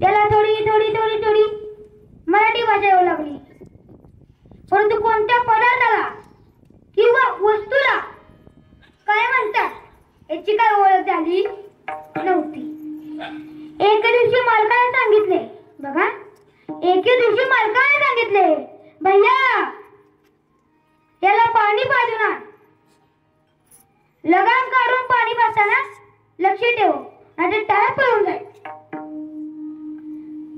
त्याला थोडी थोडी थोडी थोडी मराठी भाषा येऊ लागली, परंतु कोणत्या पदार्थाला किंवा वस्तूला काय म्हणतात याची काय ओळख झाली नव्हती. एके दिवशी मालकाने सांगितले, बघा, एके दिवशी मालकाने सांगितले, भैया याला पाणी पाजून आण. लगाम काढून पाणी पाजताना लक्ष ठेव, नाहीतर टाळ पळून जाईल.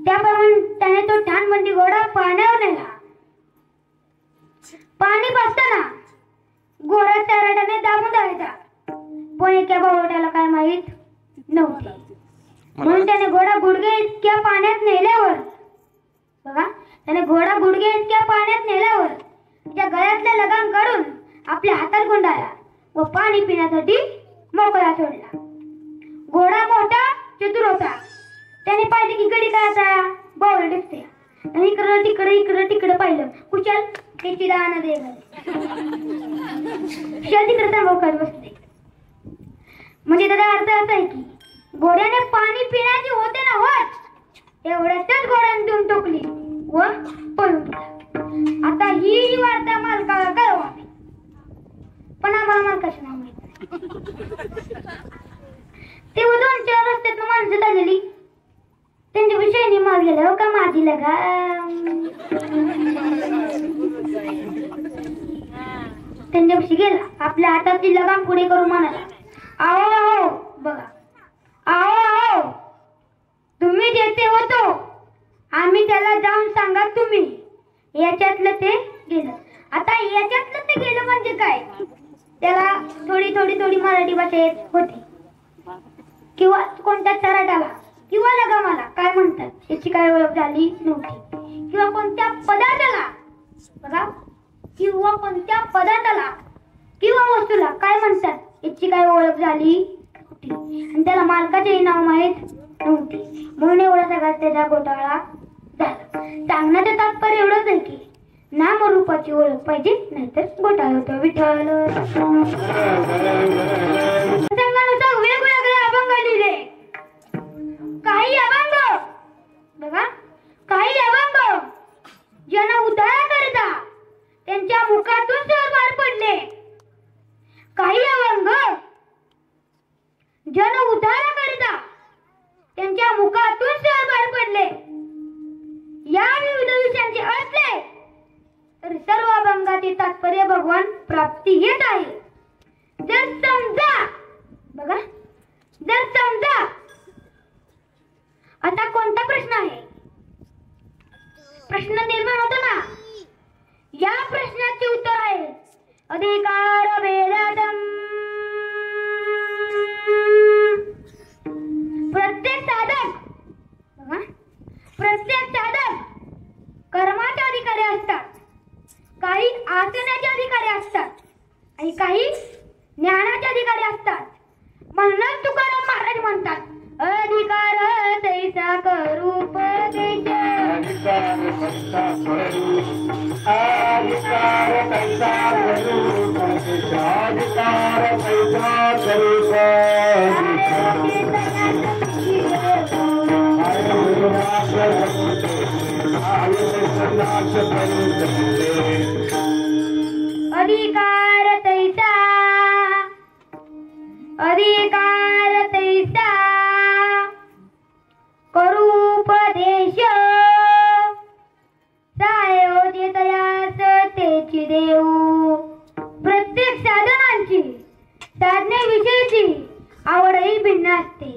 त्याप्रमाणे त्याने तो छानबंदी घोडा पाण्यावर नेला. पाणी पाजताना घोडा तराट्याने दाबून धरायचा, पण एका बावळटाला काय माहित नव्हते. म्हणून त्याने घोडा गुडघे इतक्या पाण्यात नेल्यावर, बघा, त्याने घोडा गुडघे इतक्या पाण्यात नेल्यावर त्याच्या गळ्यातला लगाम काढून आपल्या हातात गुंडाळला व पाणी पिण्यासाठी मोकळा सोडला. घोडा मोठा चतुर होता. त्याने पाहिलं की गडी काय आता बावळ दिसते, आणि इकडं तिकडे पाहिलं, कुशल त्याची दाना दे तिकडे तंबाखू बसते. म्हणजे त्याचा अर्थ असा आहे की घोड्याने पाणी पिण्याची होते ना होत, एवढ्यातच घोड्याने देऊन टोकली व पळून गेला. आता ही वार्ता मालकाला कळवावी, पण आम्हाला मालकाचं नाव माहित नाही. ते 2-4 रस्त्यात माणसं झालेली, त्यांच्या विषयी माल गेला, हो का माझी लगा त्यांच्यापाशी गेला, आपल्या हातातली लगाम पुढे करून म्हणाला, आओ आओ, बघा, आओ आओ, तुम्ही जेथे होतो आम्ही त्याला जाऊन सांगा तुम्ही. याच्यातलं ते गेलं. आता याच्यातलं ते गेलं म्हणजे काय, त्याला थोडी थोडी थोडी मराठी भाषा येत होती, किंवा कोणत्या तराटाला किंवा लगामाला काय म्हणतात याची काय ओळख झाली नव्हती, किंवा कोणत्या पदार्थाला, बघा, किंवा कोणत्या पदार्थाला किंवा वस्तूला काय म्हणतात याची काय ओळख झाली नव्हती, आणि त्याला मालकाचे नाव माहित नव्हती. म्हणून एवढा सगळा त्याचा घोटाळा झाला. सांगण्याचं तात्पर्य एवढंच आहे की नामरूपाची ओळख पाहिजे, नाहीतर घोटाळा होतो. विठ्ठल संघानुसार वेगवेगळे अभंग लिहिले. काही अभंग, बघा, काही अभंग ज्यांना उद्धार करता त्यांच्या मुखातून स्वर बाहेर पडले. काही अभंग ज्यांना उद्धार करता त्यांच्या मुखातून स्वर बाहेर पडले. या विविध विषयांचे असले तर सर्व अभंगाचे तात्पर्य भगवान प्राप्ती हेच आहे. जर समजा, बघा, जर समजा, आता कोणता प्रश्न आहे, प्रश्न निर्माण होतो ना, या प्रश्नाचे उत्तर आहे अधिकार वेदादम. प्रत्येक साधक कर्माचे अधिकारी असतात, काही आसनाचे अधिकारी असतात आणि काही ज्ञानाचे अधिकारी असतात. म्हणूनच तुकाराम महाराज म्हणतात, अधिकार तैसा करूपदेश, अधिकार तैसा, अधिकार तैसा करूपदेश, सायोजितयास तेची देऊ. प्रत्येक साधनांची साधनेविषयीची आवडही भिन्न असते.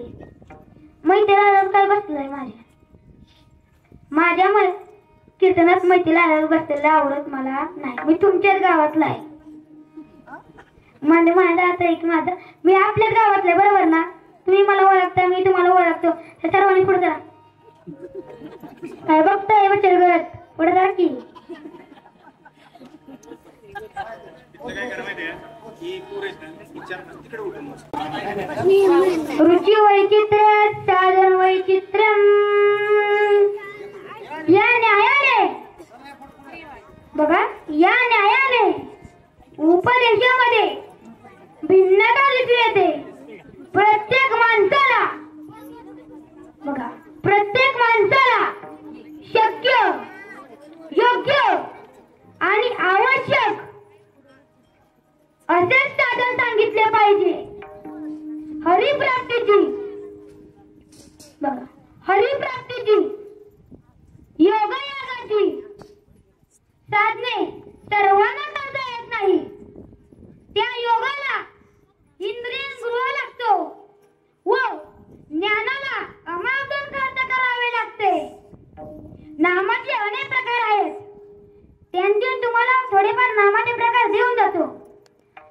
मैत्रीला काय बसलंय माझ्या कीर्तनात मैत्रीला बसलेला आवडत मला नाही. मी तुमच्याच गावातला आहे, माझा आता एक माझा, मी आपल्याच गावातला आहे, बरोबर ना? तुम्ही मला ओळखता, मी तुम्हाला ओळखतो. हे सर्वांनी पुढे जा. काय बघताय बचल करत, पुढे जा की. रुची वैचित्र साधन वैचित्रम, या न्यायाने, बघा, या न्यायाने उपदेशामध्ये भिन्नता दिसून येते. प्रत्येक माणसाला, बघा, प्रत्येक असेच साधन सांगितले पाहिजे. हरिप्राप्तीची बघा, हरिप्राप्तीची योगायोगाची साधने सर्वांना करता येत नाही. त्या योगाला इंद्रिय गृह लागतो व ज्ञानाला अमावधन खर्च करावे लागते. नामाचे अनेक प्रकार आहेत. त्यांचे तुम्हाला थोडेफार नामाचे प्रकार देऊन जातो.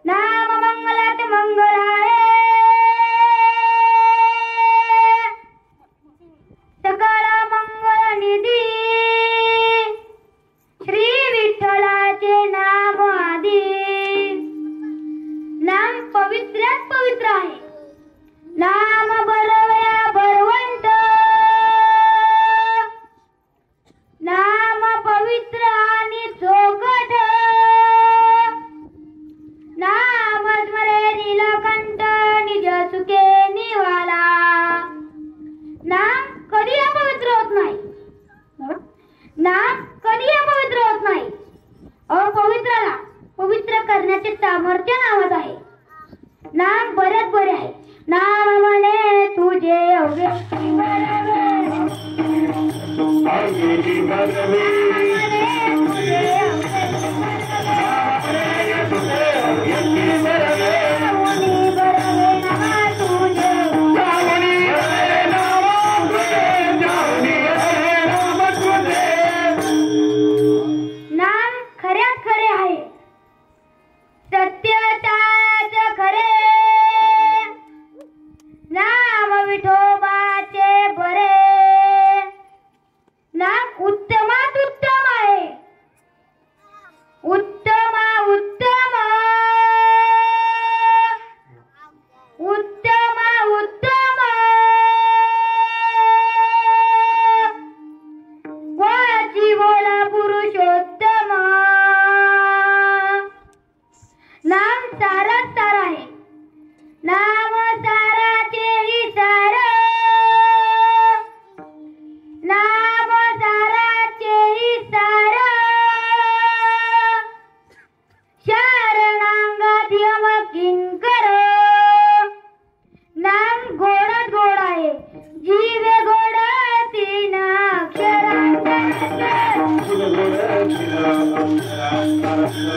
नाम मंगलात मंगलाय सकळ मंगल निधी श्री विठ्ठलाचे नाम आदी. नाम पवित्रात पवित्र आहे. नाम बरवया बरवंत. नाम पवित्र आणि चोखट. नाम स्मरे नीलकंठ निज सुखे निवाला. नाम कधी अपवित्र होत नाही. नाम कधी अपवित्र होत नाही. अपवित्राला पवित्र करण्याचे सामर्थ्य नामात आहे. नाम बरेच बरे आहे. नाम म्हणे तुझे योग्य नाम खऱ्यात खरे आहे. सत्यताच खरे. नाम विठोबाचे बरे. नाम उत्तमात उत्तम आहे. उत्तमा उत्तम. उत्तमा उत्तम. वाची बोला पुरुषोत्तम. नाम सारात सार आहे. नाम साराचेही सार. नाम साराचेही सार. शरणांगात यम किंकर. नाम गोडात गोड आहे. जीवे गोड तीन अक्षरांचा.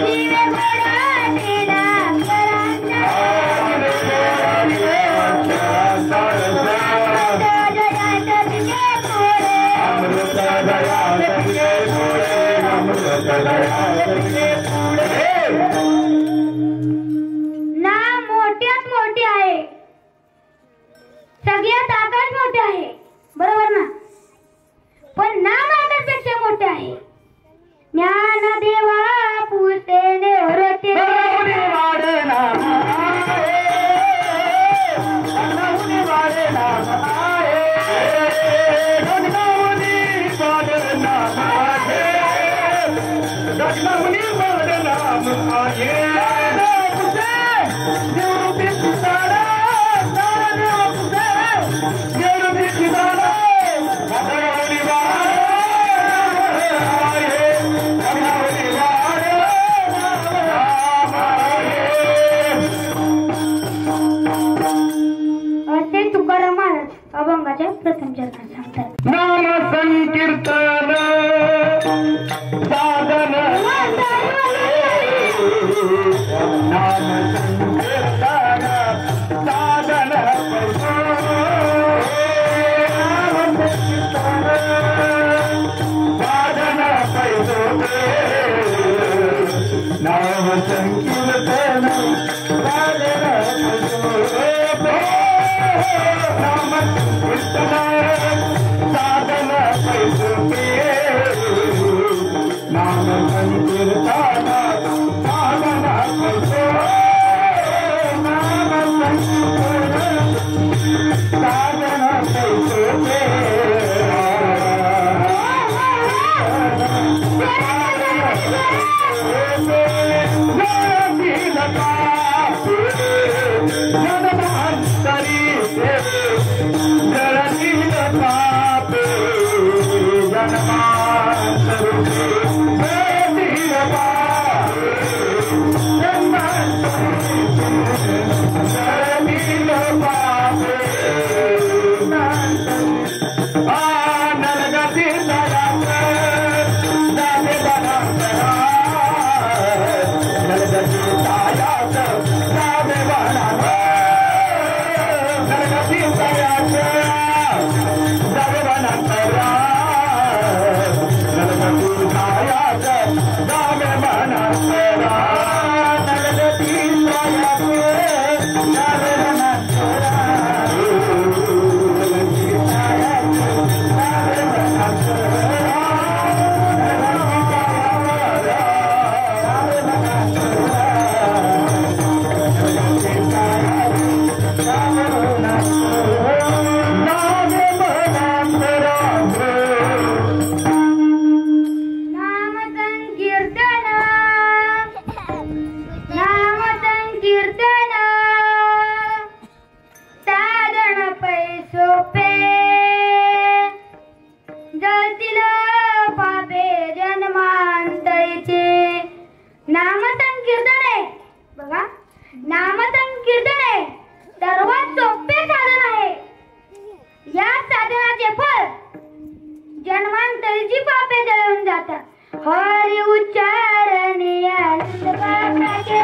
जीवे गोड तीन अक्षरांचा. नाम मोठ्यात मोठे आहे. सगळ्यात आकाश मोठे आहे. बरोबर ना. पण नाम आकाशपेक्षा मोठे आहे. ज्ञानदेवा पुसेने हरते. असे तुकाराम महाराज अभंगाच्या प्रथम चरणात सांगतात. नाम संकीर्तन साधन. नाम संकीर्तन साधन. नाम संकीर्तन साधन पैसो. नाम संकीर्तन साधन नाम कीर्तन साधन पैसो. कीर्तन साधन पैसोपे जळतील पापे जन्मांतरीचे नाम संकीर्तन आहे बघा नाम संकीर्तन आहे सर्वात सोपे साधन आहे या साधनाचे फळ जन्मांतरीची पापे जळून जातात हरि उच्चारणे आनंद बापाचे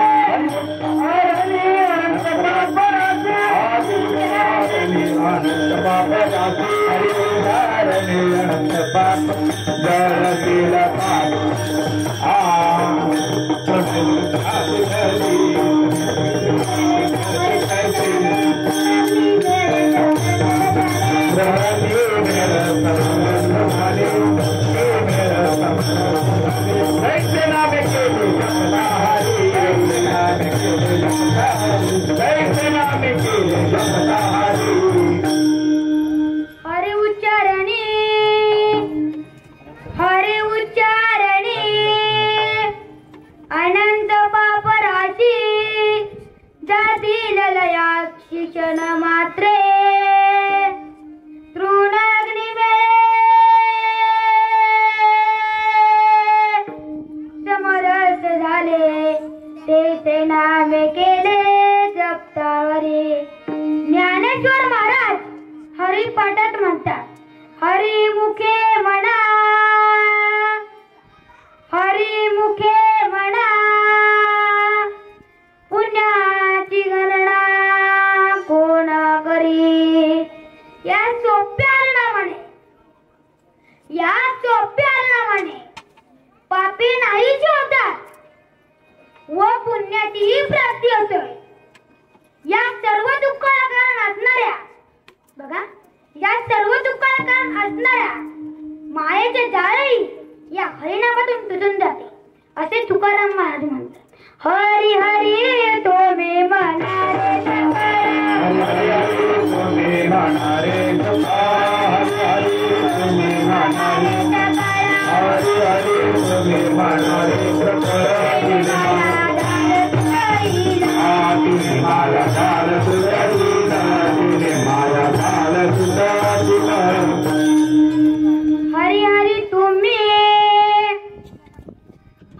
अनंत पाप राशी जातील लया शिक्षण मात्रे तृणाग्नी समरस झाले ते नामे केले जपतावरे ज्ञानेश्वर महाराज हरिपाठात म्हणतात हरिमुखे म्हणा हरिमुखे म्हणा पुण्याची गणना कोण करी या सोप्या नामाने पापी नाहीची होतात व पुण्याचीही प्राप्ती होते या सर्व दुःखाला कारण असणाऱ्या बघा या सर्व दुःखाला कारण असणाऱ्या मायेचे जाळही या हरिनामातून तुटून जाते असे तुकाराम महाराज म्हणतात हरी हरी तुम्ही म्हणारे हरी हरी तुम्ही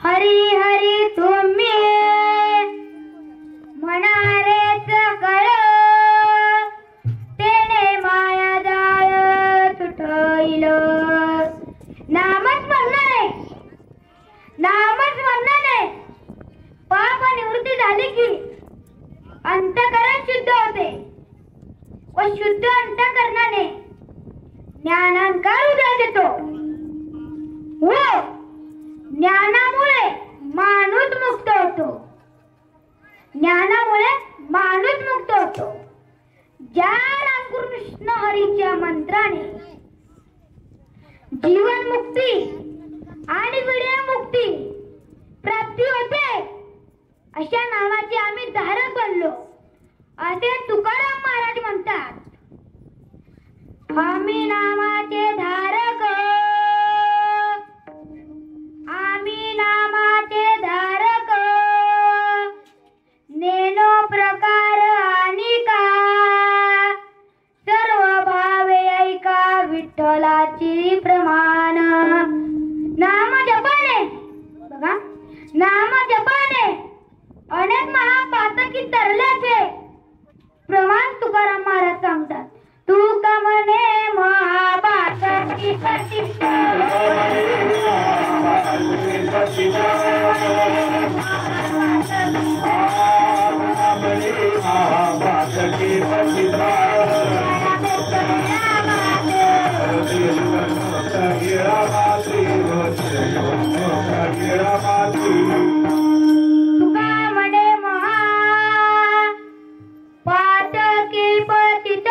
हरी हरी तुम्ही म्हणारे सकळ तेने माया जाळ तुटईल नामस्मरणाने पाप निवृत्ती झाली की अंतःकरण शुद्ध होते व शुद्ध अंतःकरणाने ज्ञानांकार उदय देतो व ज्ञानामुळे माणूस मुक्त होतो ज्या रामकृष्ण हरीच्या मंत्राने जीवन मुक्ती आणि विडे मुक्ती प्राप्ती होते अशा नावाचे आम्ही धारक बनलो असे तुकाराम महाराज म्हणतात आम्ही नामाचे धारक नेनो प्रकार अनिका सर्व भावे ऐका विठ्ठलाची प्रमाण नाम जपाने बघा नाम जपाने अनेक महापातकी तरल्याचे प्रमाण तुकाराम महाराज सांगतात तुका म्हणे महापातकी तुका म्हणे महा पातकी पतित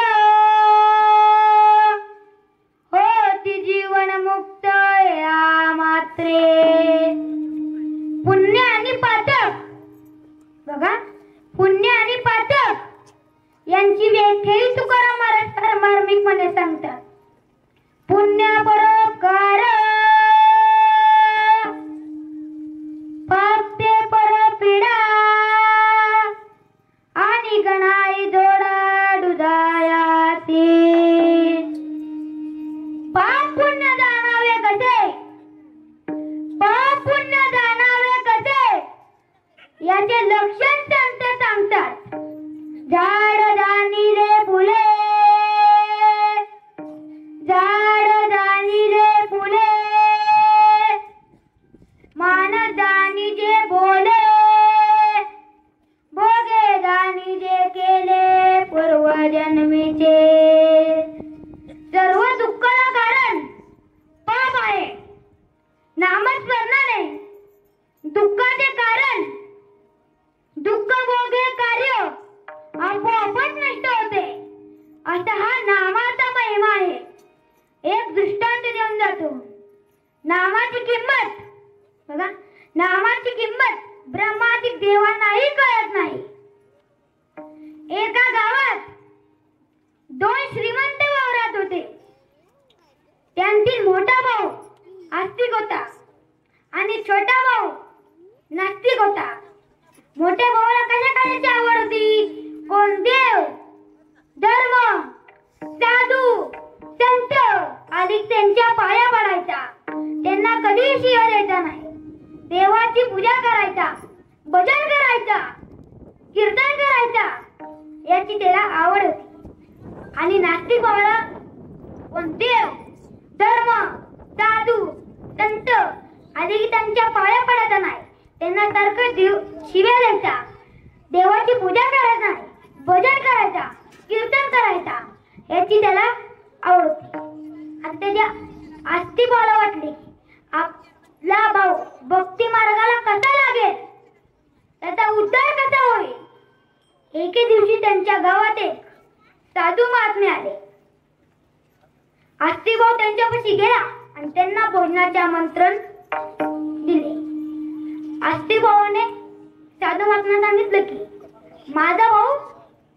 होती जीवन मुक्त या मात्रे पुण्य आणि पातक बघा पुण्य आणि पातक यांची व्याख्याही तुकाराम महाराज मार्मिकपणे सांगतात पुण्य परोपकार पाप ते परपीडा ठेवून. नामाची किंमत बघा, नामाची किंमत ब्रह्मादिक देवांनाही कळत नाही. एका गावात 2 श्रीमंत वावरात होते. त्यांतील मोठा भाऊ आस्तिक होता आणि छोटा भाऊ नास्तिक होता. मोठ्या भावाला कशा कशाची आवड होती? कोण देव, धर्म, साधू, संत आदी त्यांच्या पाया पडायचा. त्यांना कधीही शिव्या द्यायचा नाही. देवाची पूजा करायचा, भजन करायचा, कीर्तन करायचा याची त्याला आवड होती. आणि नास्तिक भावाला कोण देव, धर्म, साधू, संत आदी त्यांच्या पाया पडायचा नाही. त्यांना सारखं शिव्या द्यायचा, देवाची पूजा करायचा नाही, भजन करायचा, कीर्तन करायचा याची त्याला आवड होती. आणि त्याच्या आस्तिक भावाला वाटले आपला भाऊ भक्ती मार्गाला कसा लागेल, त्याचा उद्धार कसा होईल. एके दिवशी त्यांच्या गावात एक साधू महात्मे आले. आस्तिक भाऊ त्यांच्यापाशी गेला आणि त्यांना भोजनाचे आमंत्रण दिले. आस्तिक भावाने साधू महात्म्यांना सांगितलं की माझा भाऊ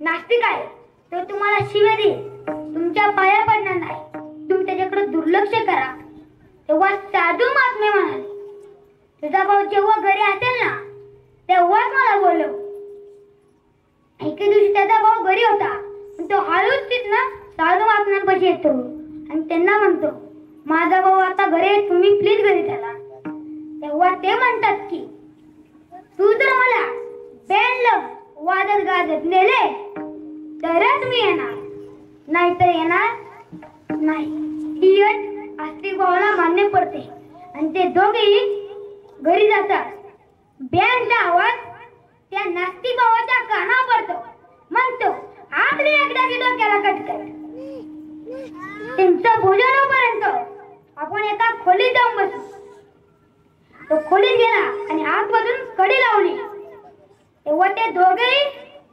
नास्तिक आहे, तो तुम्हाला शिव्या देईल, तुमच्या पाया पडणार नाही, तुम्ही त्याच्याकडे दुर्लक्ष करा. तेव्हा साधू महात्मे म्हणाले तुझा भाऊ जेव्हा घरी असेल ना तेव्हाच मला बोलव. एके दिवशी त्याचा भाऊ घरी होता. तो हळूच तिथनं साधू महात्म्यांपाशी येतो आणि त्यांना म्हणतो माझा भाऊ आता घरी आहे, तुम्ही प्लीज घरी चला. तेव्हा ते म्हणतात की तू जर मला बँड वाजत गाजत नेले तरच मी येणार, नाहीतर येणार नाही. ही अट आस्तिक भावाला मान्य पडते आणि ते दोघेही घरी जातात. बँडचा आवाज त्या नास्तिक भावाच्या कानावर पडतो. म्हणतो आपली एकदा की डोक्याला कटकट. त्यांचं भोजन होईपर्यंत आपण एका खोलीत जाऊन बसू. तो खोलीत गेला आणि आतमधून कडी लावली. तेव्हा ते दोघेही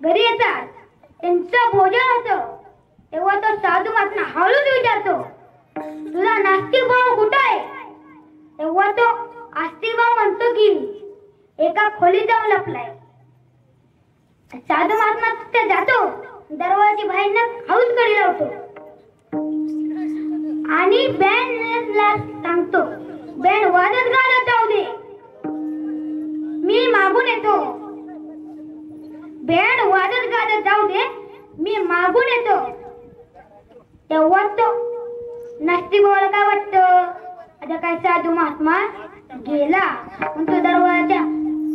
घरी येतात. त्यांचं भोजन होतं. तेव्हा तो साधू महात्मा हळूच विचारतो तुझा नास्तिक भाऊ कुठं आहे. तेव्हा तो आस्तिक भाऊ म्हणतो की एका खोलीत जाऊन लपलाय. साधू महात्मा तिथे जातो, दरवाजाची बाहेरनं हळूच कडी लावतो आणि बँडला सांगतो बँड वाजत गाजत जाऊ दे, मी मागून येतो. बँड वाजत गाजत जाऊ दे, मी मागून येतो. तेव्हा तो नास्तिक भावाला काय वाटतं आता काय साधू महात्मा गेला. मग तो दरवाजा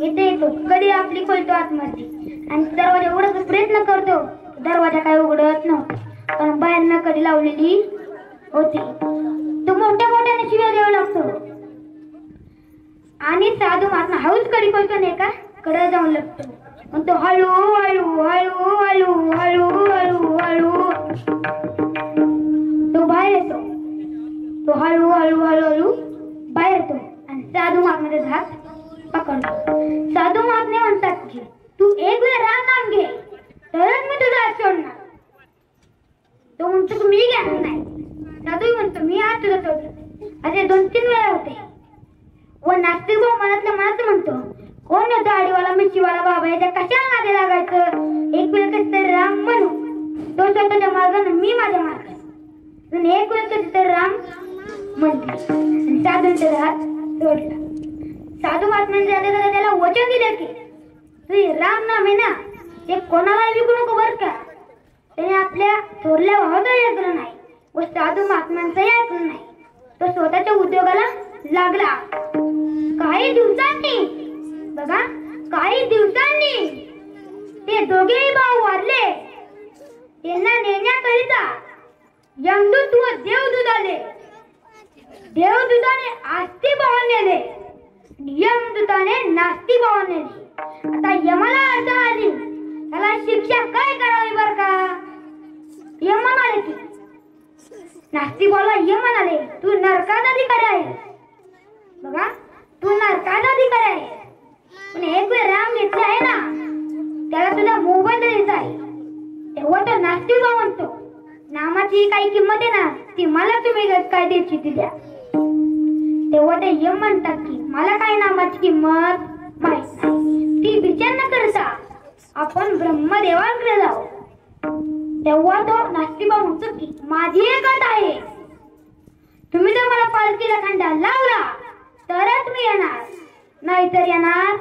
येते येतो, कडी आपली खोलतो आतमध्ये आणि दरवाजा उघडायचा प्रयत्न करतो. दरवाजा काय उघडत नव्हता पण बाहेरनं कडी लावलेली होती. तो मोठ्या मोठ्याने शिव्या द्यावा लागतो आणि साधू महात्मा हळूच कडी खोलतो नाही का कडे जाऊन लागतो. मग तो हळू हळू हळू हळू हळू हळू हळू तो बाहेर येतो. तो हळू हळू हळू हळू बाहेर येतो आणि साधू महात्म्याचा हात पकडतो. साधू महात्मे म्हणतात की तू एक वेळ राम नाम घे तरच मी तुझा हात सोडणार. तो म्हणतो की मी घेणार नाही. साधू म्हणतो मी हात तुझा सोडला. असे 2-3 वेळा होते. व नास्तिक भाऊ मनातल्या मनात म्हणतो कोण होता आडीवाला मिशीवाला बाबा याच्या कशाला नादी लागायचं. एक वेळ कधी तर राम म्हणू, तो स्वतःच्या मार्गाने मी माझ्या मार्गाने. एक वेळ कधी तर राम म्हटले साधूंचा हात सोडला. साधू महात्म्यांनी त्याला वचन दिले की तुझे राम नाम आहे ना ते कोणाला विकू नको बर का. त्याने आपल्या थोरल्या भावाचं ऐकलं नाही व साधू महात्म्यांचंही ऐकलं नाही. तो स्वतःच्या उद्योगाला लागला. काही दिवसांनी बघा काही दिवसांनी ते दोघेही भाऊ वारले. त्यांना नेण्याकरिता यमदूत व देवदूत आले. देवदूताने आस्तिक भावांना नेले, यमदूताने नास्तिक भावांना नेले. आता यमाला अडचण आली, त्याला शिक्षा काय करावी बर का. यम म्हणाले की नास्तिक भावाला यम म्हणाले तू नरकात अधिकारी आहे. बघा तू नरकात अधिकारी आहे. पण एक वेळ राम घेतला आहे ना त्याला तुझा मोबाईल द्यायचा आहे. तेव्हा तो नास्तिक भाव म्हणतो नामाची काही किंमत आहे ना ती मला तुम्ही काय द्यायची ती द्या. तेव्हा ते यम म्हणतात की मला काय नामाची किंमत माहित नाही. ती विचार न करता आपण ब्रह्मदेवांकडे जाऊ. तेव्हा तो नास्तिबा म्हणतो की माझी एक अट आहे. तुम्ही जर मला पालखीला खांदा लावला तरच मी येणार, नाहीतर येणार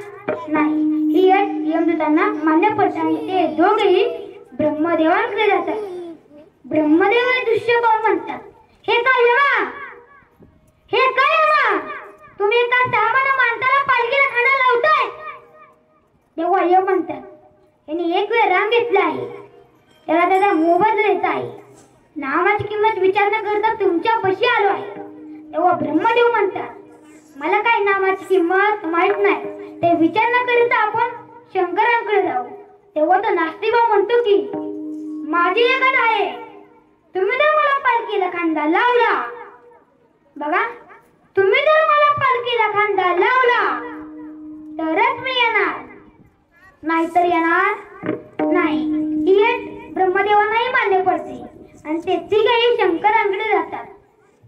नाही. ही अट यमदूतांना मान्य पडते आणि ते दोघेही ब्रह्मदेवांकडे जातात. ब्रह्मदेव हे दृश्य पाहून म्हणतात, हे काय यमा, हे काय यमा, तुम्ही एका सामान्य माणसाला पालखीला खांदा लावताय. तेव्हा यम म्हणतात, यांनी एक वेळ राम घेतला आहे, त्याला त्याचा मोबदला देत आहे. नामाची किंमत विचार न करता तुमच्या पशी आलो आहे. तेव्हा ब्रह्मदेव म्हणतात, मला काय नामाची किंमत माहित नाही, ते विचार न करता आपण शंकरांकडे जाऊ. तेव्हा तो नास्तिबा म्हणतो की माझी एक अट आहे. तुम्ही जर मला पालखीला खांदा लावला, बघा, तुम्ही जर मला पालखीला खांदा लावला तरच मी येणार, नाहीतर येणार नाही. ही अट ब्रह्मदेवांनाही मान्य पडते आणि ते तिघेही शंकरांकडे जातात.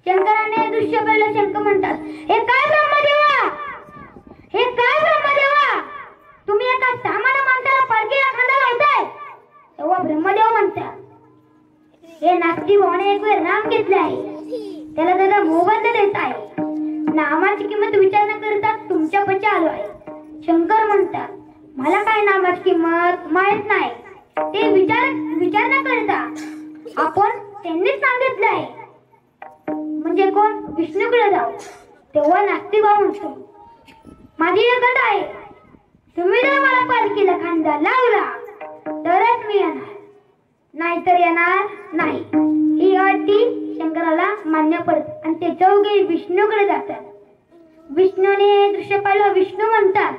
शंकराने हे दृश्य पाहिलं. शंकर म्हणतात, हे काय ब्रह्मदेवा, हे काय ब्रह्मदेवा, तुम्ही एका सामान्य माणसाला पालखीला खांदा लावताय. तेव्हा ब्रह्मदेव म्हणतात, हे नास्तिक भावाने एक वेळ नाम घेतले आहे, त्याला त्याचा मोबदला देत आहे. नामाची किंमत विचार न करता तुमच्या पशी आलो आहे. शंकर म्हणतात, मला काय नामाची किंमत माहित नाही, ते विचार न करता आपण त्यांनीच सांगितलं आहे, म्हणजे कोण, विष्णूकडे जाऊ. तेव्हा नास्तिक भाव म्हणतो, माझी एक अट आहे. तुम्ही जर मला पालखीला खांदा लावला तरच मी येणार, नाहीतर येणार नाही. ही अट ती शंकराला मान्य पडते आणि ते चौघे विष्णूकडे जातात. विष्णूने हे दृश्य पाहिलं. विष्णू म्हणतात,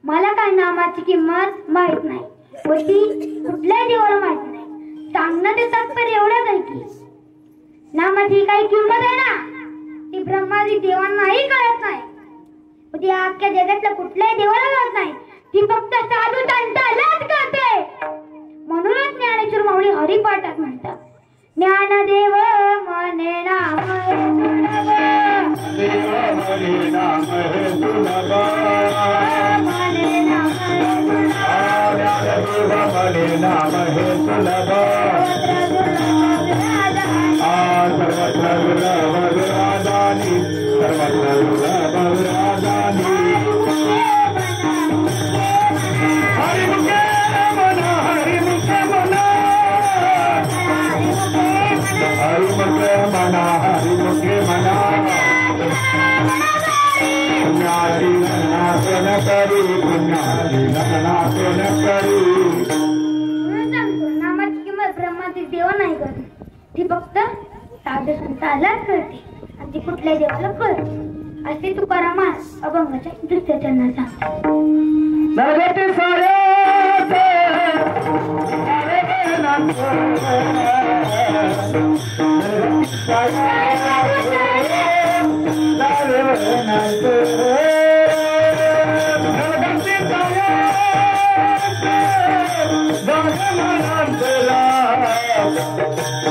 मला काय नामाची किंमत माहित नाही व ती कुठल्याही देवाला माहित नाही. सांगण्याचे तात्पर्य एवढंच आहे की नामाची काही किंमत आहे ना, ती ब्रह्मादी देवांनाही कळत नाही व ती अख्ख्या जगातल्या कुठल्याही देवाला कळत नाही. ती फक्त साधू संतांनाच कळते. म्हणूनच ज्ञानेश्वर माऊली हरिपाठात म्हणतात, ज्ञानदेव मने नाम हे सुलभ, मने नाम हे सुलभ, मने नाम हे सुलभ, सर्वत्र दुर्लभ विराजानी, सर्वत्र दुर्लभ विराजानी. हरिमुखे मना, हरिमुखे मना, हरिमुखे मना, हरिमुखे मना, पुण्यारी नाशन करी, पुण्यारी नाशन करी. नामाची किंमत ब्रह्माची देव नाही करत, ती फक्त साधू संतांनाच कळते आणि ती कुठल्या देवाला कळते. असे तुकाराम अभंगाच्या दुसऱ्या चरणात सांगतात.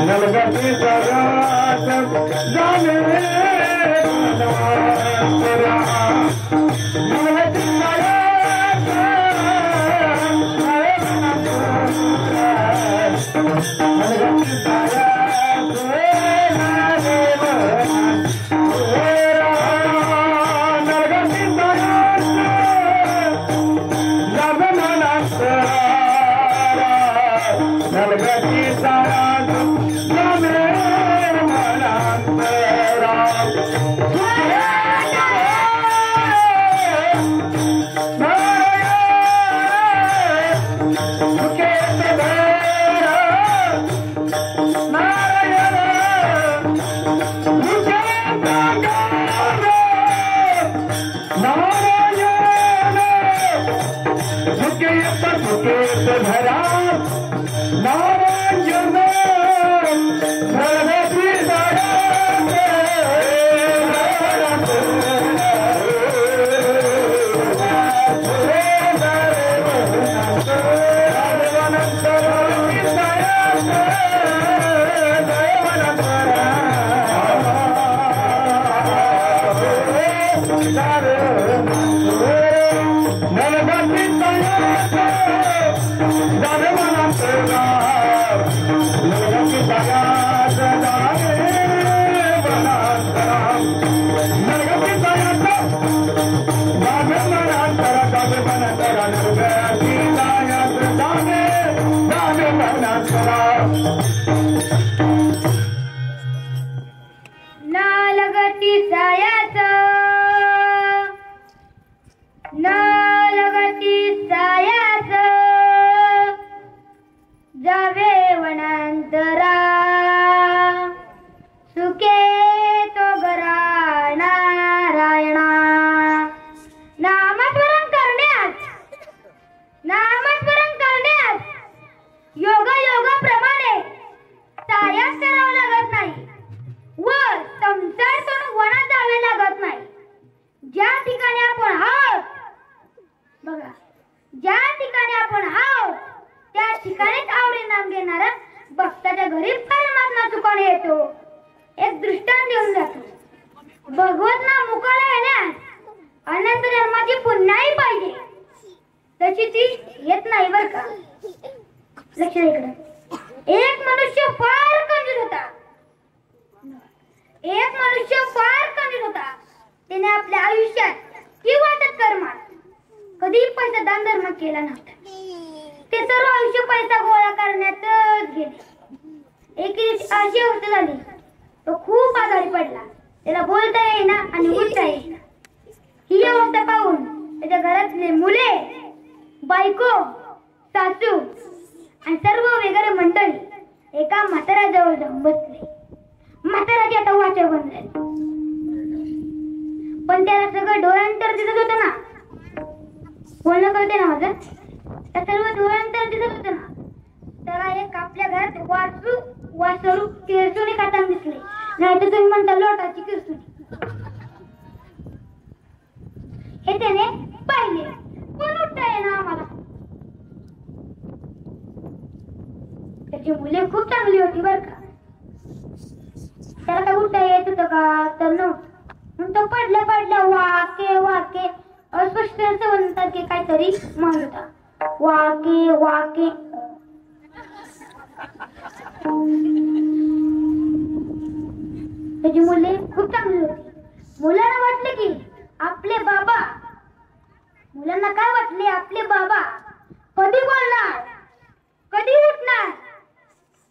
नलगती जगात जाणे जाणे मनांतरा नरकी जगात जाणे मनांतरा नरकी जगात जाणे मनांतरा जाणे मनांतरा नरकी जगात जाणे मनांतरा ना लगती सायाचं ना लगती सायाचं जावे वनांतरा सुखे तो गरा नारायणा नामस्मरण करण्यास योगाप्रमाणे सायाच करावं लागत नाही व संसारातून वनात जावे लागत नाही. ज्या ठिकाणी आपण आहोत बघा ज्या ठिकाणी आपण आहोत त्या ठिकाणीच आवडी नाम घेणारा भक्ताच्या घरी परमात्मा चुकाने येतो. एक दृष्टांत देऊन जातो. भगवत नाम मुखाला येण्यास अनंत जन्माची पुण्याही पाहिजे तशी ती येत नाही बर का. लक्ष द्या इकडे. एक मनुष्य फार कंजूस होता. त्याने आपल्या आयुष्यात किंवा कर्मात कधी पैसा दान धर्म केला नव्हता. ते सर्व आयुष्य पैसा गोळा करण्यातच गेले. एक दिवशी अशी अवस्था झाली तो खूप आजारी पडला. त्याला बोलता येईना आणि उठता येईना. ही अवस्था पाहून त्याच्या घरातले मुले बायको सासू आणि सर्व वगैरे मंडळी एका म्हाताऱ्याजवळ जाऊन बसले. म्हाताऱ्याची आता वाचा बंद झाली पण त्याला सगळं डोळ्यांतर दिसत होतं ना. बोलणं कळते ना माझं. त्या सर्व डोळ्यांतर दिसत होतं ना. त्याला एक आपल्या घरात वासरू किरसुनी खाताना दिसले. नाही तर तुम्ही म्हणता लोटाची किरसुनी. हे त्याने पाहिले पण उठता येईना आम्हाला. त्याची मुले खूप चांगली होती बर का. त्याला काय उठता येत होतं का तर नव्हतं. तो पडल्या वाके अस्पष्ट असं म्हणतात की काहीतरी म्हणत होता. वाके त्याची मुले खूप चांगली होती. मुलांना वाटले की मुलांना काय वाटले आपले बाबा कधी बोलणार कधी उठणार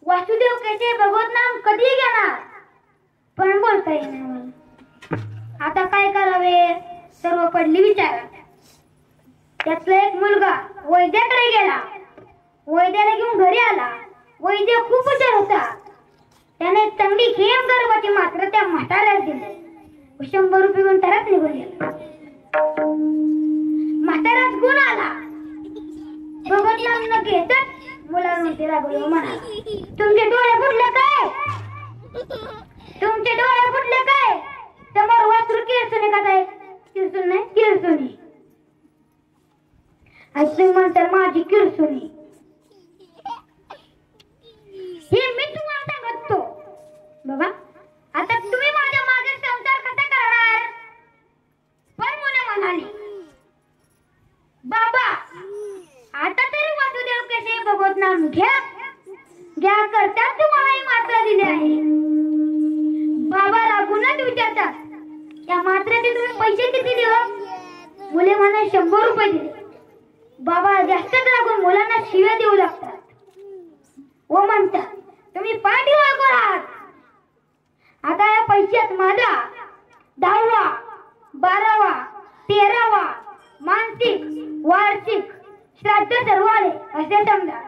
वासुदेव कैसे भगवत नाम कधी घेणार पण बोलता येणार. आता काय करावे सर्व पडली विचारात. त्यातला एक मुलगा वैद्याकडे गेला. वैद्याला घेऊन घरी आला. वैद्य खूप हुशार होता. त्याने चांगली खेम गर्भाची मात्र त्या म्हाताऱ्याला दिली. 100 रुपये घेऊन तरच निघून गेला. म्हाताऱ्यात गुण आला. भगवत नाम न घेतच मुलांमध्ये रागवलं म्हणाला तुमचे डोळे फुटले काय समोर वासरू किरसुनी का काय किरसुनी नाही किरसुनी तुम्ही म्हणता माझी किरसुनी. हे मी तुम्हाला सांगतो बाबा. आता तुम्ही माझ्या मागे संसार कसा करणार. पण मुले म्हणाली बाबा आता तरी वासुदेव कसे भगवत नाम घ्या करतात तुम्हालाही मात्रा दिली आहे. बाबा रागूनच विचारतात या मात्राचे तुम्ही पैसे किती देऊ. मुले म्हणा 100 रुपये दिले. बाबा जास्तच रागून मुलांना शिव्या देऊ लागतात व म्हणतात तुम्ही पाठी वागून आहात. आता या पैशात माझा 10वा 12वा 13वा मानसिक वार्षिक श्राद्ध सर्व आले असे समजा.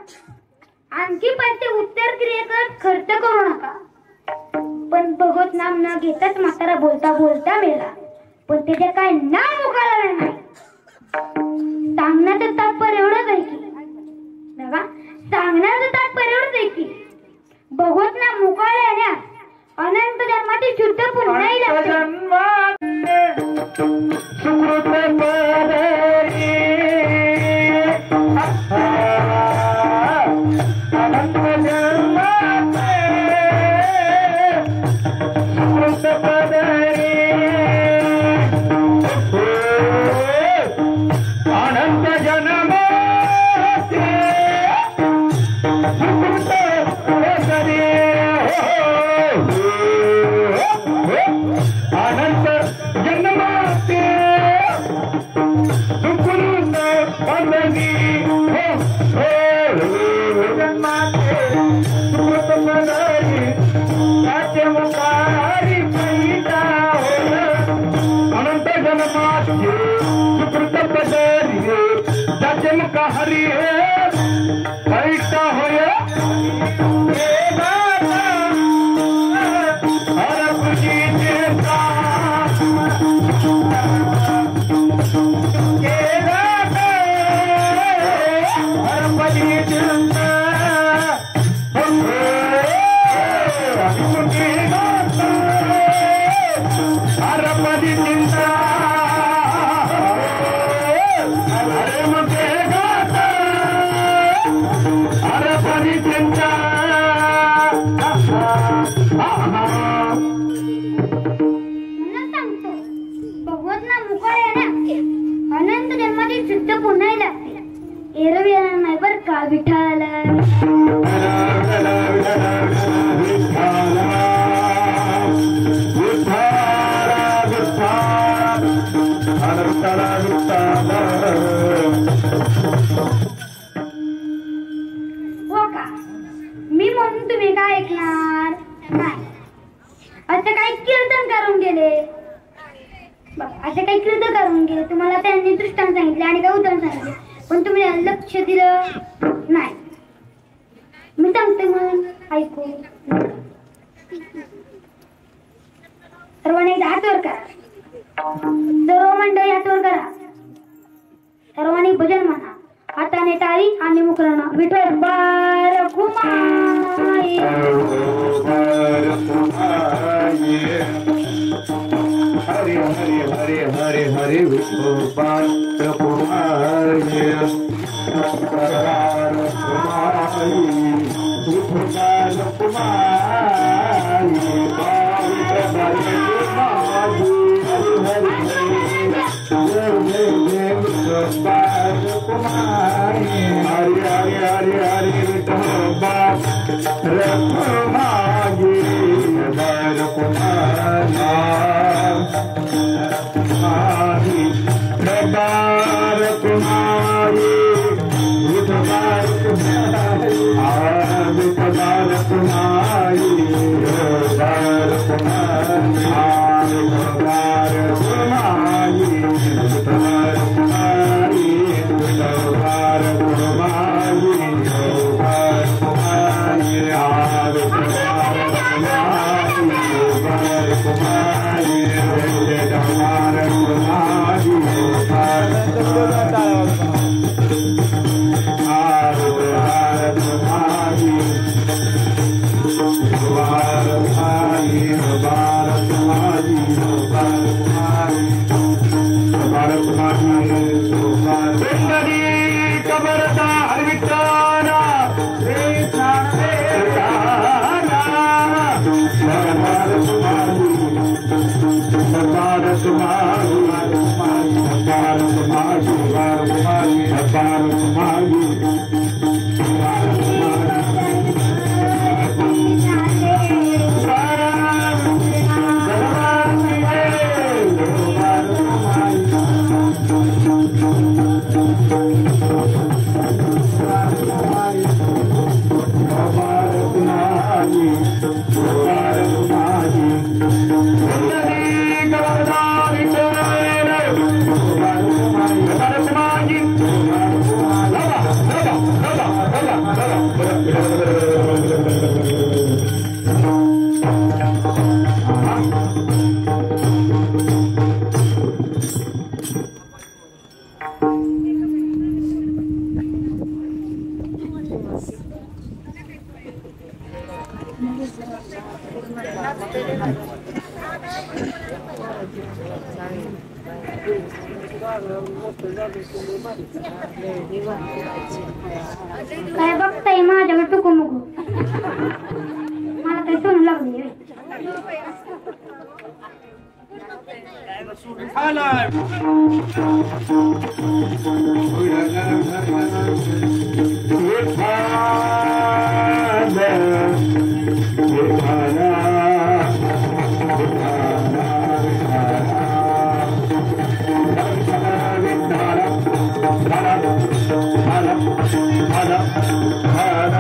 आणखी पैसे उत्तर क्रियेत खर्च करू नका. पण भगवत नाम न घेताच म्हातारा बोलता मेला. पण त्याच्या काय नाम मुखाला नाही. सांगण्याचं तात्पर्य एवढंच आहे की भगवत नाम मुखाला येण्यास अनंत जन्माची शुद्ध पुण्याही लागते. अनंत जन्म जन्माचे सुकृत पदरी त्याचे मुखारी पैसा होय अनंत जन्माचे सुकृत पदरी त्याचे मुखारी पैसा होय अनंत जन्माची शुद्ध पुन्हा लागते एरवी येणार नाही बर का विठाला हो का मी म्हणून तुम्ही काय ऐकणार नाही असं काही कीर्तन करून गेले असे काही कीर्तन करून गेले तुम्हाला त्यांनी दृष्टांत सांगितले आणि काही उदाहरण सांगितले पण तुम्ही लक्ष दिलं नाही मी सांगते म्हणून ऐकू सर्वांनी हात वर करा सर्व मंडळी हात वर करा सर्वांनी भजन म्हणा हाताने टाळी आणि मुखरणा विठ्ठल बारकुमाई हरे हरे हरे हरे हरे विठोबार कुमारी विठोबार कुमारी हरे हरे हरे हरे विठोबार कुमारी दरबार कुमारी विठोबार कुमारी विठोबार कुमारी दरबार कुमारी विठोबार कुमारी विठोबार कुमारी विठोबार कुमारी विठोबार कुमारी काय बघताय माझ्याकडे टुकू मुकू मला काही सोडून लागली Hara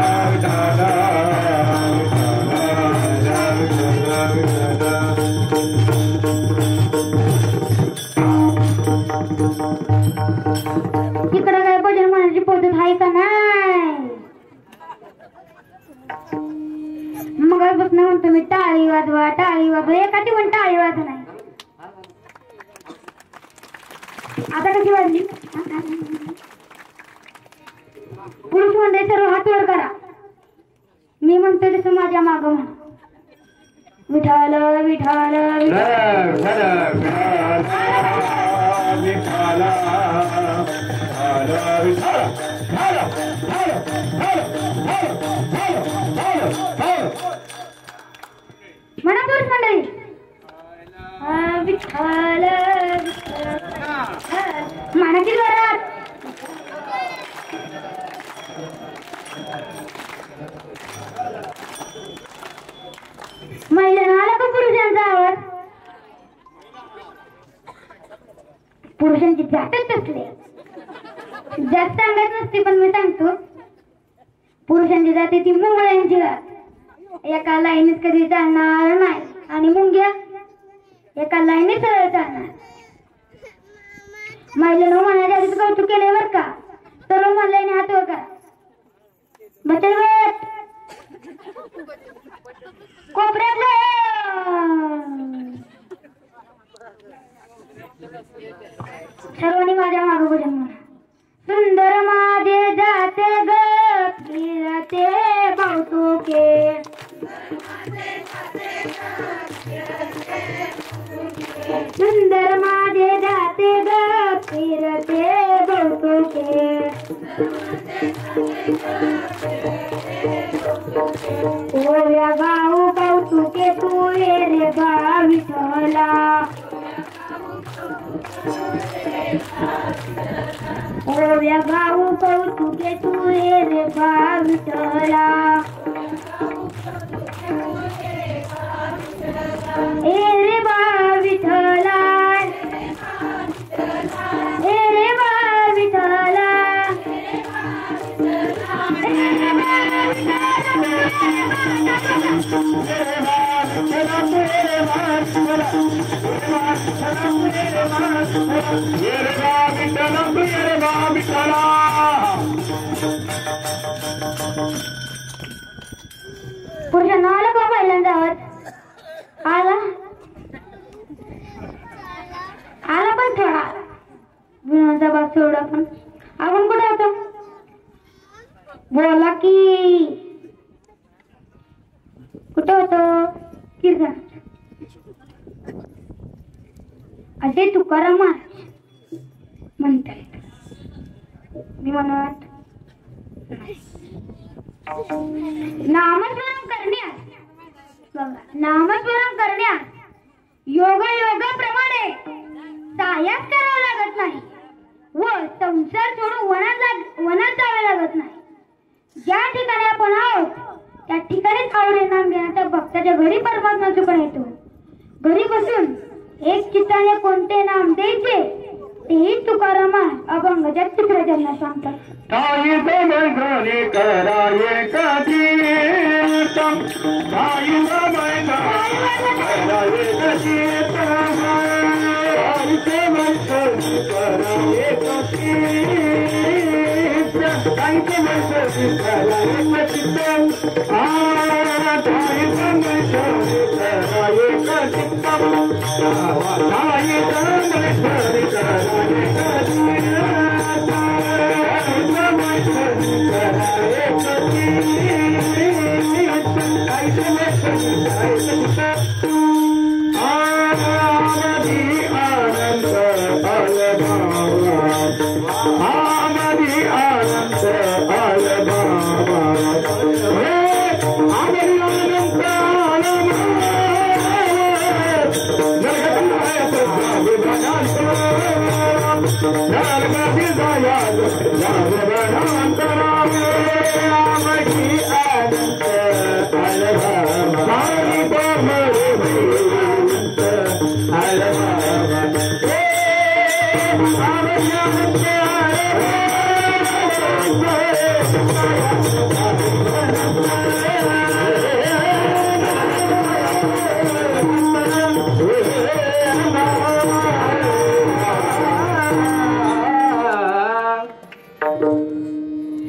मग म्हणतो मी टाळी वाजवा एखादी पण टाळी वाजवा नाही. आता कशी वाजली? पुरुष म्हणते सर्व हात वर करा. मी म्हणतो तसं माझ्या माग म्हणा. विठाल विठाल म्हणा पुरुष मंडळी. विठाल म्हणा की जोरात. महिलांना आला का पुरुषांचा आवाज? पुरुषांची जातच असले जास्त सांगत नसते पण मी सांगतो. पुरुषांची जाते ती मुंगळ्यांची जात. एका लाईनीत कधी चालणार नाही आणि मुंग्या एका लाईनीत सरळ चालणार. महिलांना म्हणायच्या आधीच कौतुक केलंय बर का. सर्व महिलांनी हात वर करा. बचत गट कोपऱ्यातलं सर्वांनी माझ्या मागं भजन म्हणा. सुंदर माझे जाते ग फिरते कौतुके. सुंदर माझे जाते ग फिरते कौतुके. ओव्या गाऊ कौतुके तू रे बा विठ्ठला. ओव्या गाऊ कौतुके तू रे बा विठ्ठला. ए रे बा विठ्ठला ए रे बा विठ्ठला. पुरुषांना आला का पहिल्यांदा आवाज? आला आला पण थोडा विनोदा भाग सोडा. पण आपण कुठे होतो? बोला की कुठे होतो? कीर्तन असे तुकाराम म्हणतात. मी म्हणत नामस्मरण करण्यास नामस्मरण करण्यास योगायोगाप्रमाणे सायास करावं लागत नाही व संसार सोडून वनात जावे लागत नाही. ज्या ठिकाणी आपण आहोत त्या ठिकाणीच आवडे नाम घेण्याचा भक्ताच्या घरी परमात्मा सुखण येतो. घरी बसून एक चित्ताने कोणते नाम द्यायचे तेही तुकाराम अभंगाच्या तिसऱ्या चरणात सांगतात.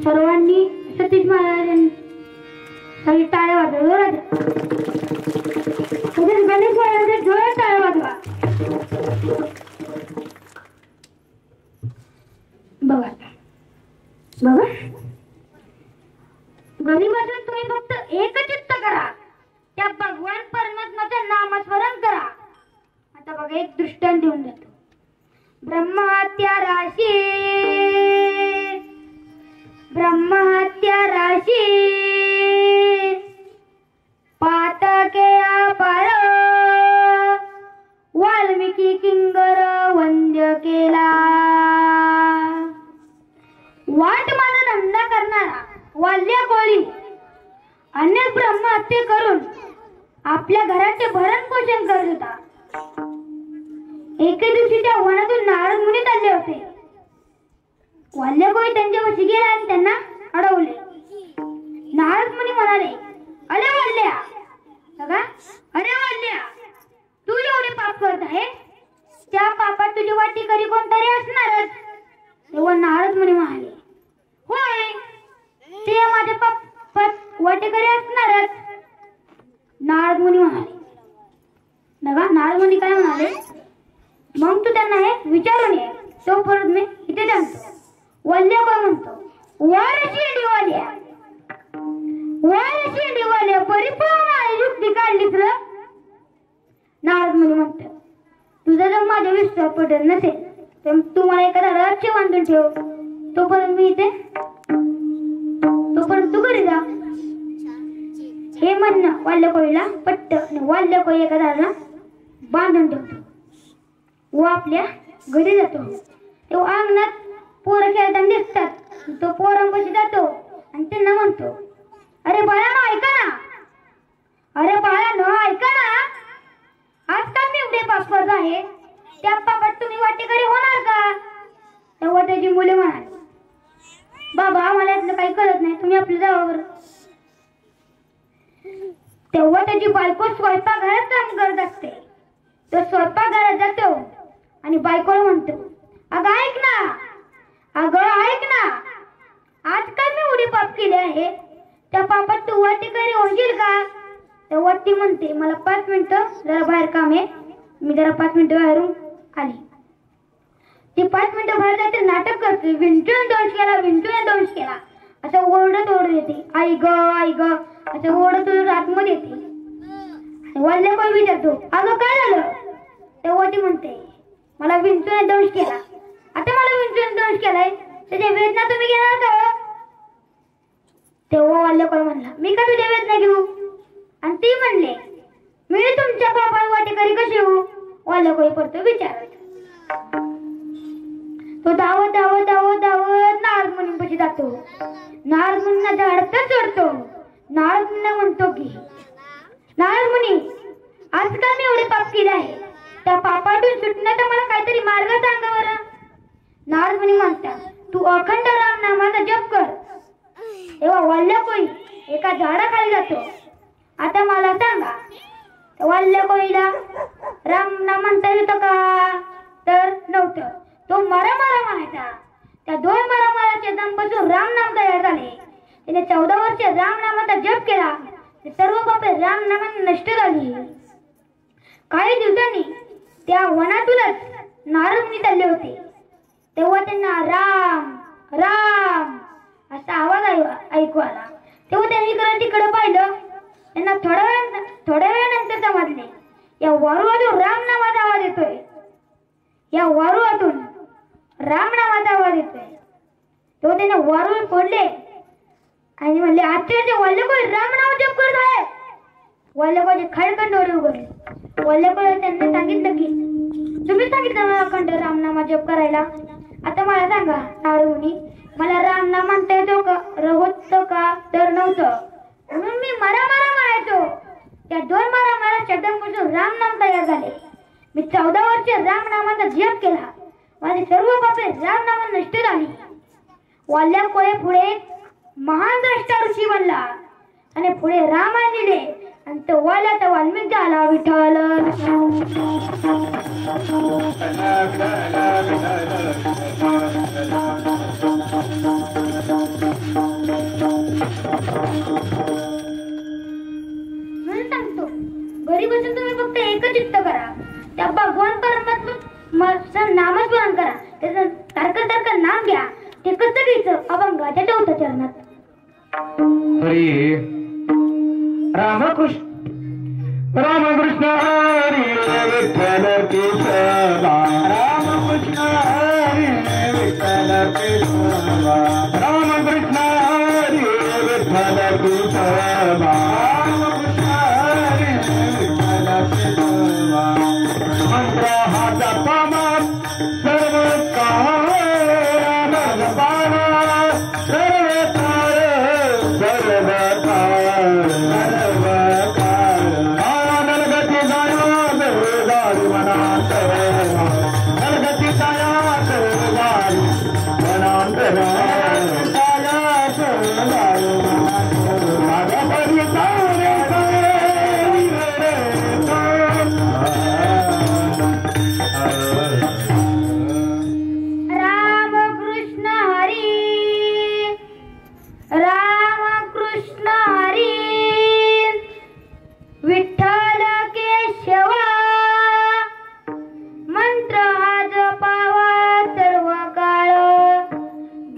सर्वांनी सतीश महाराज बसून तुम्ही फक्त एकचित्त करा, त्या भगवान परमात्म्याचं नामस्मरण करा. आता बघा एक दृष्टांत देऊन जातो. ब्रह्महत्या राशी, ब्रह्महत्या राशी, पातके अपार, वाल्मिकी किंकर वंद्य केला. वाट माझा धंदा करणारा वाल्य कोळी अनेक ब्रह्महत्या करून आपल्या घराचे भरण पोषण करत होता. एके दिवशी त्या वनातून नारद मुनी चालले होते. वाल्य कोळी त्यांच्या वशी गेला आणि त्यांना अडवले. नारद मुनी म्हणाले, अरे वाल्या, बघा, अरे वाल्या, तू एवढे पाप करत आहे, त्या पापात तुझी वाटेकरी कोणतरी असणारच. तेव्हा नारद मुनी म्हणाले, होय, ते माझे पाप वाटेकरी असणारच. नारद मुनी म्हणाले, बघा, नारद मुनी काय म्हणाले, मग तू त्यांना हे विचारून ये, तो परत मी इथे जाणतो. वल्ल्या काय म्हणतो, वर शिंडीवाल्या, वर शिंडीवाल्या, परिपूर्ण युक्ती काढलीच र. नारद मुनी म्हणतात, तुझा जर माझ्या विश्वास पटत नसेल तर तू मला एखादा रहस्य बांधून ठेव, तोपर्यंत मी इथे, तोपर्यंत तू घरी जा. हे म्हणणं वाल्य कोळीला पट्ट. वाल्य कोळी एका झाडाला बांधून ठेवतो व आपल्या घरी जातो. तेव्हा अंगणात पोरं खेळताना दिसतात. तो पोरांपाशी जातो आणि त्यांना म्हणतो, अरे बाळांनो ऐका ना, अरे बाळांनो ऐका ना, आजकाल मी एवढे पाप करत आहे, त्या पापात तुम्ही वाटेकरी होणार का? तेव्हा त्याची मुले म्हणाली, बाबा आम्हाला यातलं काही कळत नाही, तुम्ही आपल्या जावावर. तेव्हा त्याची बायको स्वयंपाकघरात काम करत असते. तो स्वयंपाकघरात जातो आणि बायकोला म्हणतो, अगं ऐक ना, अगं ऐक ना, आजकाल मी एवढे पाप केले आहे, त्या पापात तू वाटेकरी होशील का? तेव्हा ती म्हणते, मला 5 मिनिटं जरा बाहेर काम आहे, मी जरा 5 मिनिटं बाहेरून आली. ती 5 मिनिटं बाहेर जाते, नाटक करते, विंटून दोष केला, विंटून दोष केला असं ओरडत ओरडत येते. आई ग, आई ग असं ओरडत ओरडत आतमध्ये येते. वाल्य कोळी विचारतो, अगं काय झालं? तेव्हा ती म्हणते, मला विंटून दोष केला, आता मला विंटून दोष केलाय, त्याच्या वेदना तुम्ही घेणार का? तेव्हा वाल्य कोळी म्हणला, मी का तुझ्या वेदना घेऊ? आणि ती म्हणले, मी तुमच्या पापात वाटेकरी कशी होऊ? वाल्य कोळी पडतो विचारत. तो धावत धावत धावत धावत नारद मुनींपाशी जातो. नारद मुनींना झाडतच चढतो. नारद मुनींना म्हणतो की, नारद मुनी, आजकाल मी एवढे पाप केले आहे, त्या पापातून सुटण्याचा मला काहीतरी मार्ग सांगा बरं. नारद मुनी म्हणतात, तू अखंड राम नामाचा जप कर. तेव्हा वाल्य कोळी एका झाडाखाली जातो. आता मला सांगा, वाल्य कोळीला राम नाम म्हणता येतं का? तर नव्हतं. तो मारा मारा म्हणायचा. त्या 2 मारामाराच्या दमपासून राम नाम तयार झाले. त्याने 14 वर्ष राम नामाचा जप केला. सर्व पापे राम नामाने नष्ट झाली. काही दिवसांनी त्या वनातूनच नारद मुनी चालले होते. तेव्हा त्यांना राम राम असा आवाज ऐकू आला. तेव्हा त्यांनी इकडे तिकडे पाहिलं. त्यांना थोड्या वेळानंतर समजले, या वारुळातून राम नामाचा आवाज येतोय. या वारुळातून राम नामाचा आवाज येतोय. तेव्हा त्यांना वारुळ फोडले आणि म्हणले, आजच्या वाल्य कोळी राम नाम जप करत आहे. वाल्य कोळी खडखंड डोळे उघडले. वाल्य कोळी त्यांनी सांगितलं की, तुम्ही सांगितलं मला अखंड राम नाम जप करायला, आता मला सांगा नारद मुनी, मला राम नाम म्हणता येतो का? होतं का? तर नव्हतं. म्हणून मी मारा मारा म्हणायचो. त्या 2 मारामाराच्या दमपासून राम नाम तयार झाले. मी 14 वर्ष राम नामाचा जप केला. माझे सर्व पापे राम नामाने नष्ट झाली. वाल्य कोळी पुढे महान द्रष्टा ऋषी बनला आणि पुढे रामायण लिहिले आणि तो वाल्याचा वाल्मिक झाला. विठ्ठल म्हणून सांगतो, घरी बसून तुम्ही फक्त एकचित्त करा. त्या भगवान परमात्मा नामस्मरण करा. त्याचं सारखं सारखं नाम घ्या. ते कसं घ्यायचं? अभंगाच्या 4थ्या चरणात. हरी रामकृष्ण रामकृष्ण हरी विठ्ठल केशवा रामकृष्ण हरी विठ्ठल केशवा रामकृष्ण हरी विठ्ठल केशवा रामकृष्ण हरी विठ्ठल केशवा मंत्र हा जपामा सर्व काळ जपामा सर्व काळ सर्व काळ सर्व काळ नलगती जाया गाडी मनात नलगती जाया गाडी मनात जाया गाडी माझ्या परी रामकृष्ण हरी रामकृष्ण हरी विठ्ठल केशवा मंत्र हा जपावा सर्व काळ.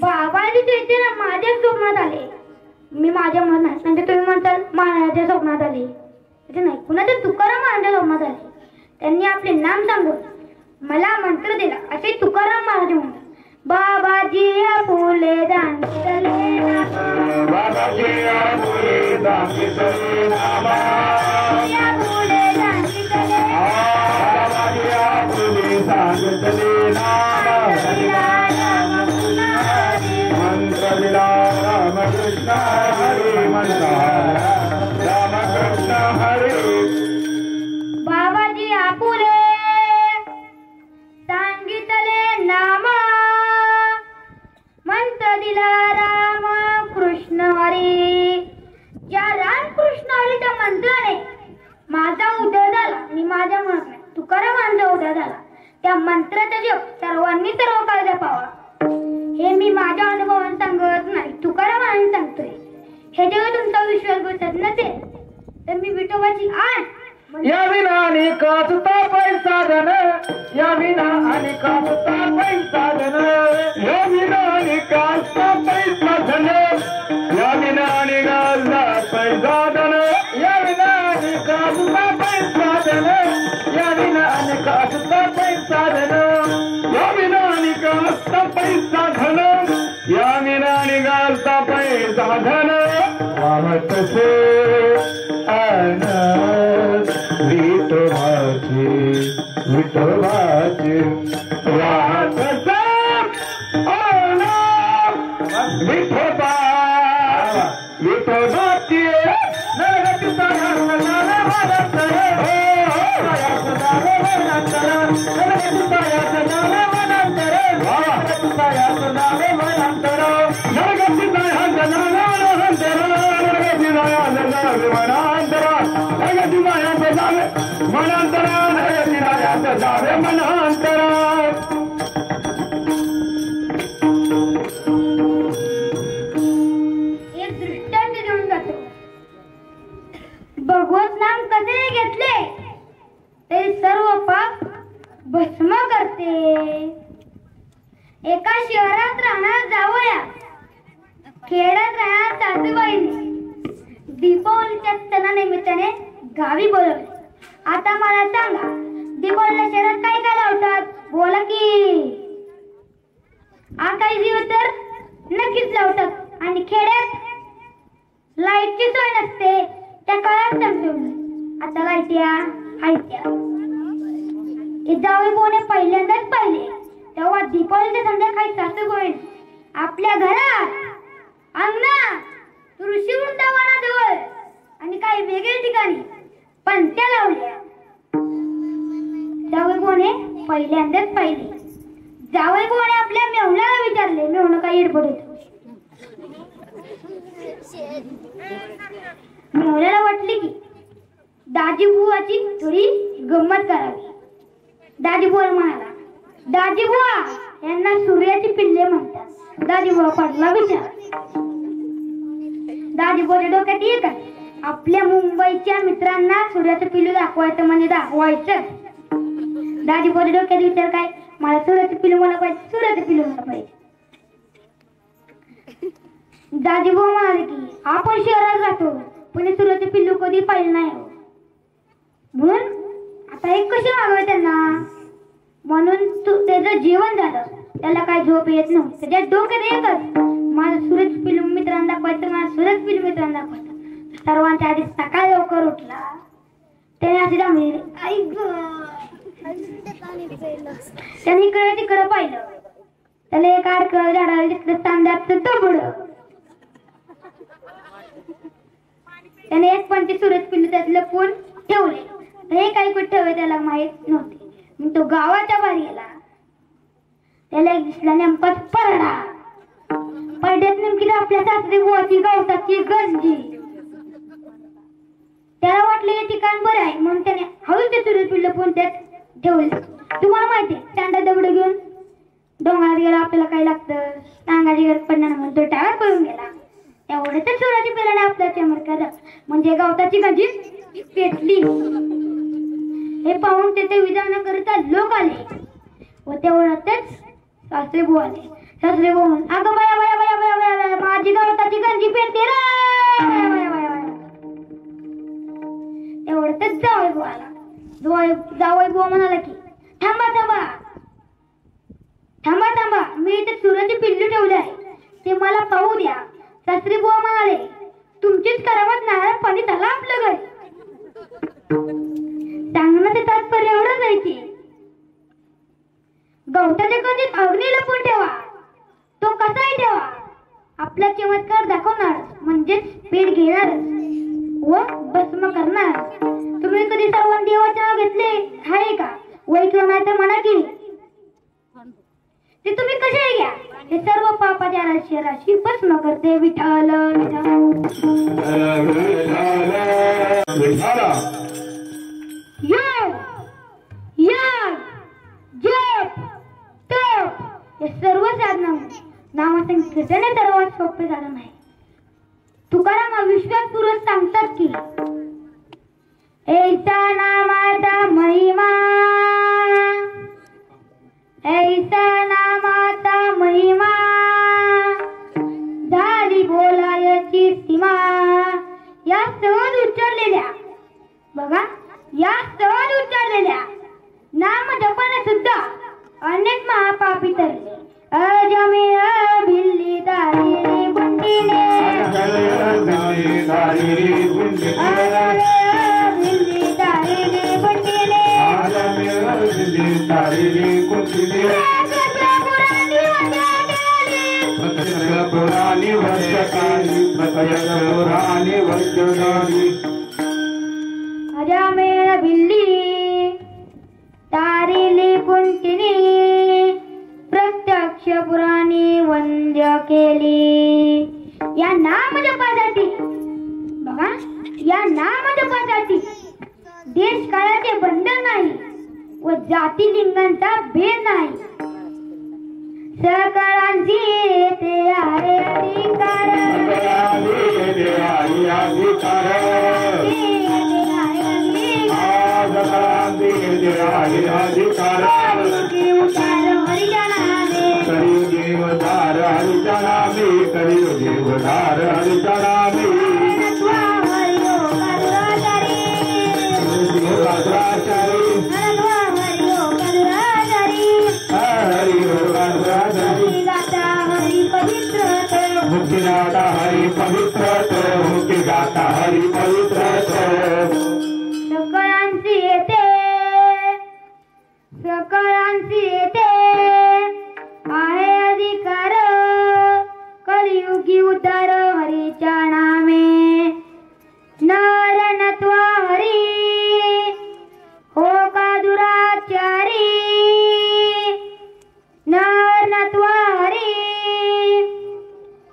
बाबाजी तिथे ना माझ्या स्वप्नात आले. मी माझ्या मनात म्हणजे तुम्ही म्हणताल माझ्या स्वप्नात आले त्याचे नाही कुणाच्या तुकाराम महाराजांच्या स्वप्नात आले. त्यांनी आपले नाम सांगून मला मंत्र दिला असे तुकाराम महाराज म्हणतात. बाबाजी फुले दांडले बाबाजी फुले दांडले नामा फुले दांडले बाबाजी फुले दांडले नामा मंत्र दिला रामकृष्ण हरी मंत्र रामकृष्ण हरी बाबाजी आपुले सांगितले नाम मंत्र दिला राम कृष्ण हरी. ज्या रामकृष्ण हरीच्या मंत्राने माझा उदय झाला आणि माझ्या मनात तुकारामांचा उदय झाला. त्या मंत्राचा जप सर्वांनी सर्व काळ जपावा. हे मी माझ्या अनुभवाने सांगत नाही तुकारामांनी सांगतोय. हे जेव्हा तुमचा विश्वास बसत नसेल तर मी विठोबाची आण या विना अनेकाचता पैसा धन या विना अनेकाचता पैसा धन या विना अनेकाचता पैसा धन या विना अनेकाचता पैसा धन या विना अनेकाचता पैसा धन या विना अनेकाचता पैसा धन या विना अनेकाचता पैसा धन या विना अनेकाचता पैसा धन वाहत से अनंत विठोबाचे विठोबाचे वाहत विठोबा विठोबाचे नरगतीचा एक दृष्टांत देऊन जातो. भगवत नाम कधी घेतले तरी सर्व पाप भस्म करते. एका शहरात राहणार जावया खेड्यात राहणार सासूबाईने दीपावलीच्या सणानिमित्ताने गावी बोलवले. आता मला सांगा दीपावलीच्या शहरात काय काय लावतात बोला की. काही जीव तर नक्कीच लावतात आणि खेड्यात लाईटची सोय नसते त्या काळात सांगतो. आता लाईट्या हायत्या जावई कोणी पहिल्यांदाच पाहिले तेव्हा दीपावलीच्या संध्याकाळी सासूबाई आपल्या घरात अंगणात तुळशी वृंदावनाजवळ आणि काही वेगळ्या ठिकाणी पंत्या लावल्या. जावई कोणी पहिल्यांदाच पाहिले. जावई कोणी आपल्या मेहुण्याला विचारले मेहुणं काही एडपड होत. मेहुण्याला वाटले की दाजी बुवाची थोडी गंमत करावी. दाजी बुवा म्हणाला दाजी बुवा यांना सूर्याची पिल्ले म्हणतात. दाजी बुवा पडला विचार. दाजी बुवाच्या डोक्यात येतात आपल्या मुंबईच्या मित्रांना सूर्याचं पिल्लू दाखवायचं म्हणजे दाखवायचं. दाजी बुवाच्या डोक्यात विचार काय मला सूर्याचं पिल्लू मला पाहिजे सूर्याचं पिल्लू मला पाहिजे. दाजीभाऊ म्हणाले की आपण शहरात राहतो पण हे सुराचे पिल्लू कधी पाहिलं नाही हो. म्हणून आता एक कसे मागवे त्यांना म्हणून त्याचं जेवण झालं त्याला काय झोप येत नव्हती त्याच्या डोक्यात एकच माझं सूरज पिल्लू मित्रांना दाखवायचं माझं सूरज पिल्लू मित्रांना दाखवायचं. सर्वांच्या आधी सकाळी लवकर उठला त्याने अशी दामली त्याने इकडे तिकडे पाहिलं त्याला एक आडकं झाडाला दिसलं तांदळाचं दबड त्याने एक पण ते सूरज पिल्लू त्यात लपवून ठेवले हे काही कुठे ठेवले त्याला माहित नव्हते. मग तो गावाच्या बाहेर गेला त्याला एक दिसला नेमकाच परडा पडद्यात नेमकी आपल्या सासरी बुवाची गवताची गंजी त्याला वाटलं हे ठिकाण बरं आहे म्हणून त्याने हळूच ते सूरज पिल्लू पण त्यात ठेवले. तुम्हाला माहिती आहे चांदा दबड घेऊन डोंगरात गेला आपल्याला काय लागतं टांगाची गरज पडणार म्हणून तो टाळा पळून गेला. एवढं तर सूराची पिल्लाने आपल्या चमत्कार म्हणजे गवताची गंजी पेटली. हे पाहून तेथे विधान करता लोक आले व तेवढ्यातच सासरे भाऊ आले. सासरे भाऊ अगं बाया बाया बाया बाया बाया बाया माझी गवताची गंजी पेटते रे. तेवढ्यातच जावई भाऊ आला. जावई भाऊ म्हणाला की थांबा थांबा थांबा थांबा मी इथे सूराचे पिल्लू ठेवले आहे ते मला पाहू द्या. सासरे बुवा म्हणाले तुमचीच करावत नारळ पाणी झाला आपलं घर. सांगणं ते तात्पर्य एवढंच आहे की गवताच्या कधीत अग्नी लपून ठेवा तो कसाही ठेवा आपला चमत्कार दाखवणार म्हणजेच पेट घेणार व भस्म करणार. तुम्ही कधी सर्वांनी देवाचे नाव घेतले आहे का वैकलं नाही तर म्हणा की ते तुम्ही कसे घ्या हे सर्व पापाच्या राशी भस्म करते. विठ्ठल जप तप हे सर्व साधना नामसंकीर्तन सर्वात सोपे साधन आहे. तुकाराम विश्वासपूर्वक सांगतात की ऐसा नामाचा महिमा ऐसा नामाचा महिमा झाली बोलायची सीमा. या सहज उच्चारलेल्या बघा या सहज उच्चारलेल्या नाम जपाने सुद्धा अनेक महापापी तरले. अजमेर भिल्ली दारी बुंडीने भिल्ली दारी बुंडीने पुराणी अजमेर भिल्ली तारिली कुंटिनी प्रत्यक्ष पुराणी वंद्य केली. या नाम जपासाठी बघा या नाम जपासाठी देश काळाचे बंधन नाही व जाती लिंगांचा भेद नाही. सकळांची येते आहे अधिकार मुक्तिदाता हरि पवित्र मुक्तिदाता हरि पवित्र. सकळांची येते आहे अधिकार कलियुगी उद्धार हरीच्या नामे. नर नत्वा हरी हो का दुराचारी नर नत्वा हरी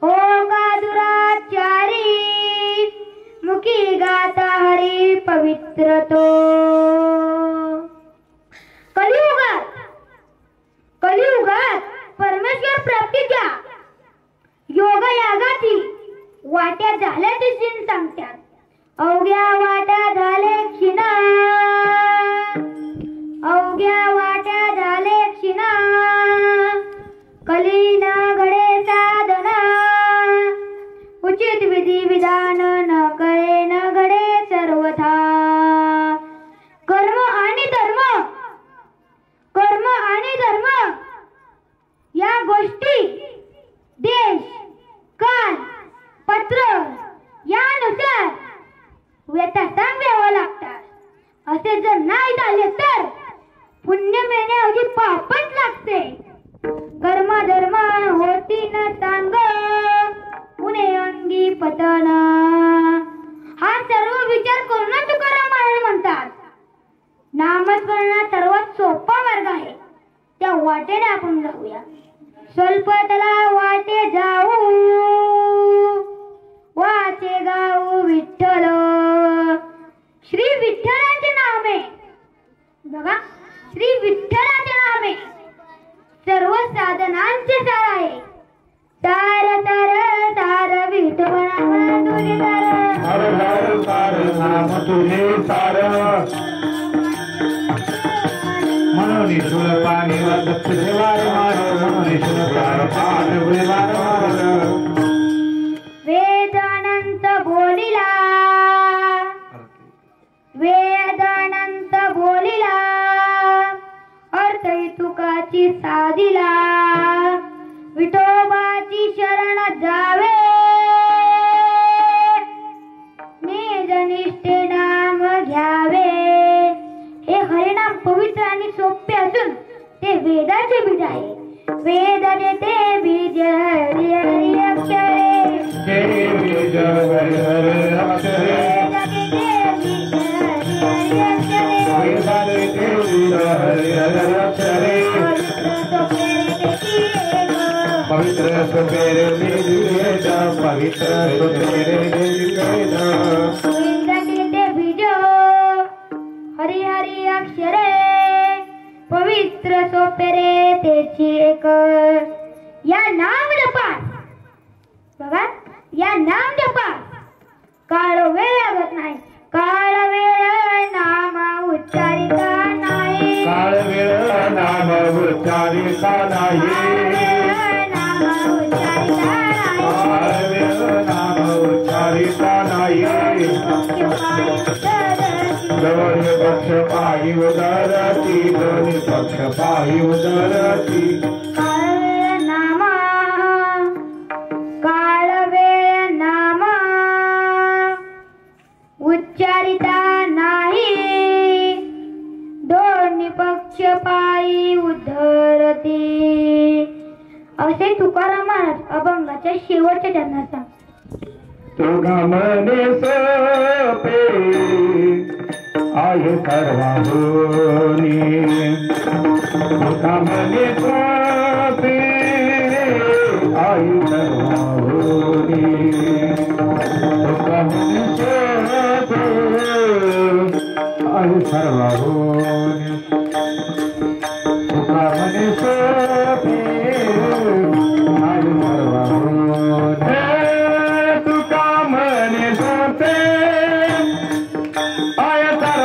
हो का दुराचारी मुखी गाता हरी पवित्र तो. कलियुगात परमेश्वर प्राप्तीच्या योग यागाची वाट्या झाल्याची शिन सांगतात. अवघ्या वाट्या झाले क्षिणा अवघ्या वाट्या झाले क्षिणा कलीन घडे साधना असे जर नाही झाले तर पुण्य मिळण्याऐवजी पापच लागते. कर्मधर्म होती न सांग पुणे अंगी पतन. हा सर्व विचार करून तुकाराम महाराज म्हणतात नामस्मरण हा सर्वात सोपा मार्ग आहे. त्या वाटेने आपण जाऊया. स्वल्प त्याला वाटे जाऊ वाचे गाऊ विठ्ठल. श्री विठ्ठलाचे नामे बघा, श्री विठ्ठलाचे नामे सर्व साधनांचे सार आहे. तार तार तार विठ्ठल तुझे नाम तुझे सार म्हणून ईश्वर पाणी तुझे वार मार म्हणून ईश्वर पाणी वार मार. वेदानंत बोलिला वेदानंत बोलिला अर्थ तुकाची साधिला. विठोबाची शरण जावे निज निष्ठे नाम घ्यावे. हे हरिनाम पवित्र आणि सोपे असून ते वेदाचे बीज आहे. वेद देते बीज हरि हरि अक्षरे. बीज हरि हरि अक्षरे. पवित्र सुपेरे पवित्र सुपेरे बीज हरि हरि अक्षरे. पवित्र सोपेरे त्याची एक. या नाम जपास बघा, या नाम जपास काळ वेळ लागत नाही. काळ वेळ नाम उच्चारिता नाही. काळ वेळ नाम उच्चारिता नाही. नाम उच्चारिता नाही. काळ वेळ नाम उच्चारिता नाही. दोन्ही पक्ष पायी उदरती दोन्ही पक्ष पायी उदरती. काळ वेळ नाम काळ वेळ नाम उच्चारिता नाही. दोन्ही पक्ष पायी उद्धरती. असे तुकाराम महाराज अभंगाच्या शेवटच्या चरणात सांगतात. तुगा मने सोपे आहे सर्वांनी. तुगा मने सोपे आहे सर्वांनी. तुगा मने सोपे आहे सर्वांनी. तुगा मने सोपे आहे सर्वांनी.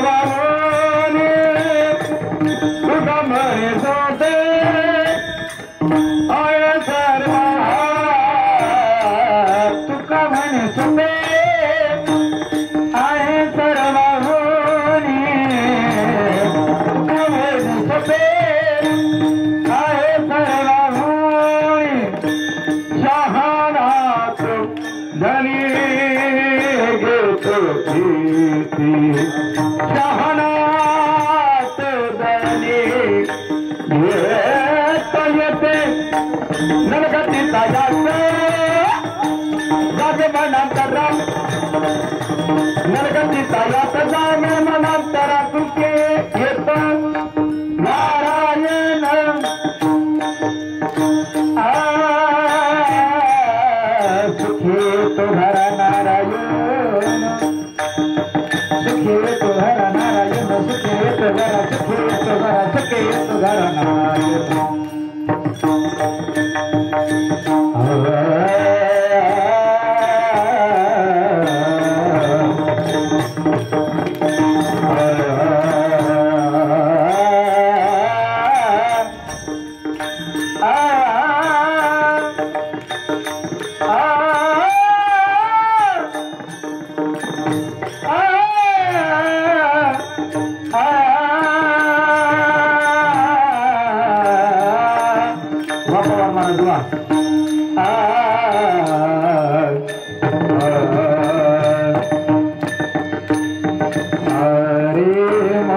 हरे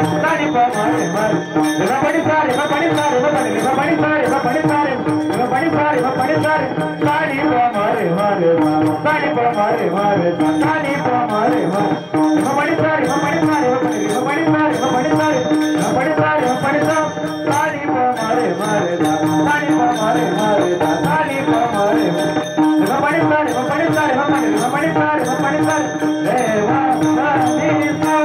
सानी प मारे मारे रे बड़ी सारे बड़ी सारे बड़ी सारे बड़ी सारे बड़ी सारे बड़ी सारे सानी प मारे मारे सानी प मारे मारे सानी प मारे मारे बड़ी सारे बड़ी सारे बड़ी सारे बड़ी सारे बड़ी सारे बड़ी सारे सानी प मारे मारे सानी प मारे मारे सानी प मारे बड़ी सारे बड़ी सारे बड़ी सारे रे वा सानी सा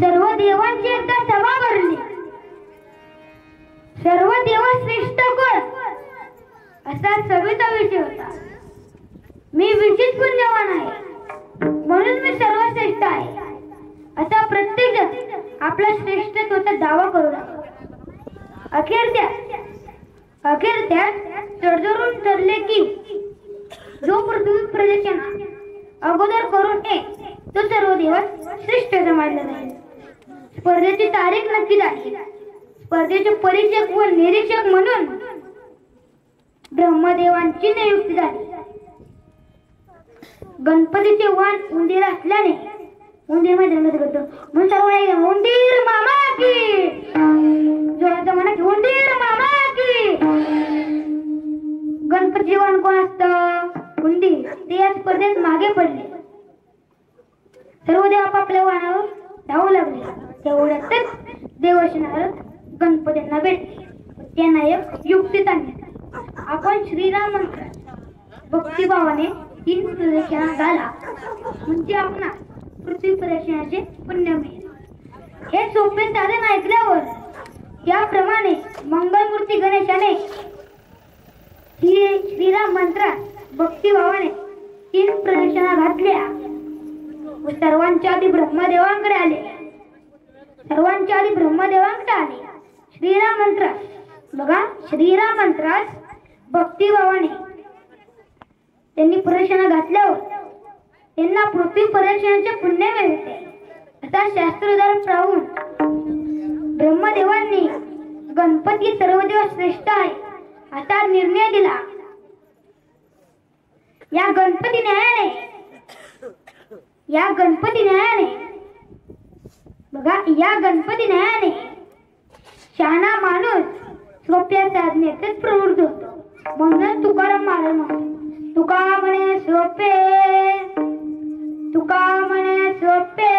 सर्व देवांची एकदा सभा भरली. सर्व देव श्रेष्ठ कोण असा सभेचा विषय होता. मी विशेष पुण्यवान आहे म्हणून मी सर्वश्रेष्ठ आहे असा प्रत्येक जण आपला श्रेष्ठत्वाचा दावा करू लागला. अखेर त्या तडजोडून ठरले की जो पृथ्वी प्रदक्षिणा अगोदर करून तो सर्व दिवस श्रेष्ठ समजला जाईल. स्पर्धेची तारीख नक्की झाली. स्पर्धेचे परीक्षक व निरीक्षक म्हणून ब्रह्मदेवांची नियुक्ती झाली. गणपतीचे वाण उंदीर असल्याने उंदीर मैदानात करतो म्हणून सर्व उंदीर मामा की जोरात म्हणा की उंदीर मामा की. गणपतीचे वाण कोण असतं? उंदीर. ते या स्पर्धेत मागे पडले. सर्व देव आपापल्या वाणावर धावू लागले. तेवढ्यातच देवर्षी नारद गणपतींना भेटले. त्यांना एक युक्ती सांगितली. आपण श्रीराम मंत्रात भक्तिभावाने 3 प्रदक्षिणा घाला म्हणजे आपणा पृथ्वी प्रदक्षिणाचे पुण्य मिळेल. हे सोपे साधन ऐकल्यावर त्याप्रमाणे मंगलमूर्ती गणेशाने श्रीराम मंत्रात भक्तिभावाने 3 प्रदक्षिणा घातल्या व सर्वांच्या आधी ब्रह्मदेवांकडे आले. श्रीराम मंत्रात बघा, श्रीराम मंत्रात भक्तिभावाने त्यांनी प्रदक्षिणा घातल्यावर त्यांना पृथ्वी प्रदक्षिणाचे पुण्य मिळते असा शास्त्रोद्धार पाहून ब्रह्मदेवांनी गणपती सर्व देव श्रेष्ठ आहे असा निर्णय दिला. या गणपती न्यायाने शहाणा माणूस सोप्या साधनेतच प्रवृत्त होतो. म्हणून तुकाराम महाराज म्हणतो, तुका म्हणे सोपे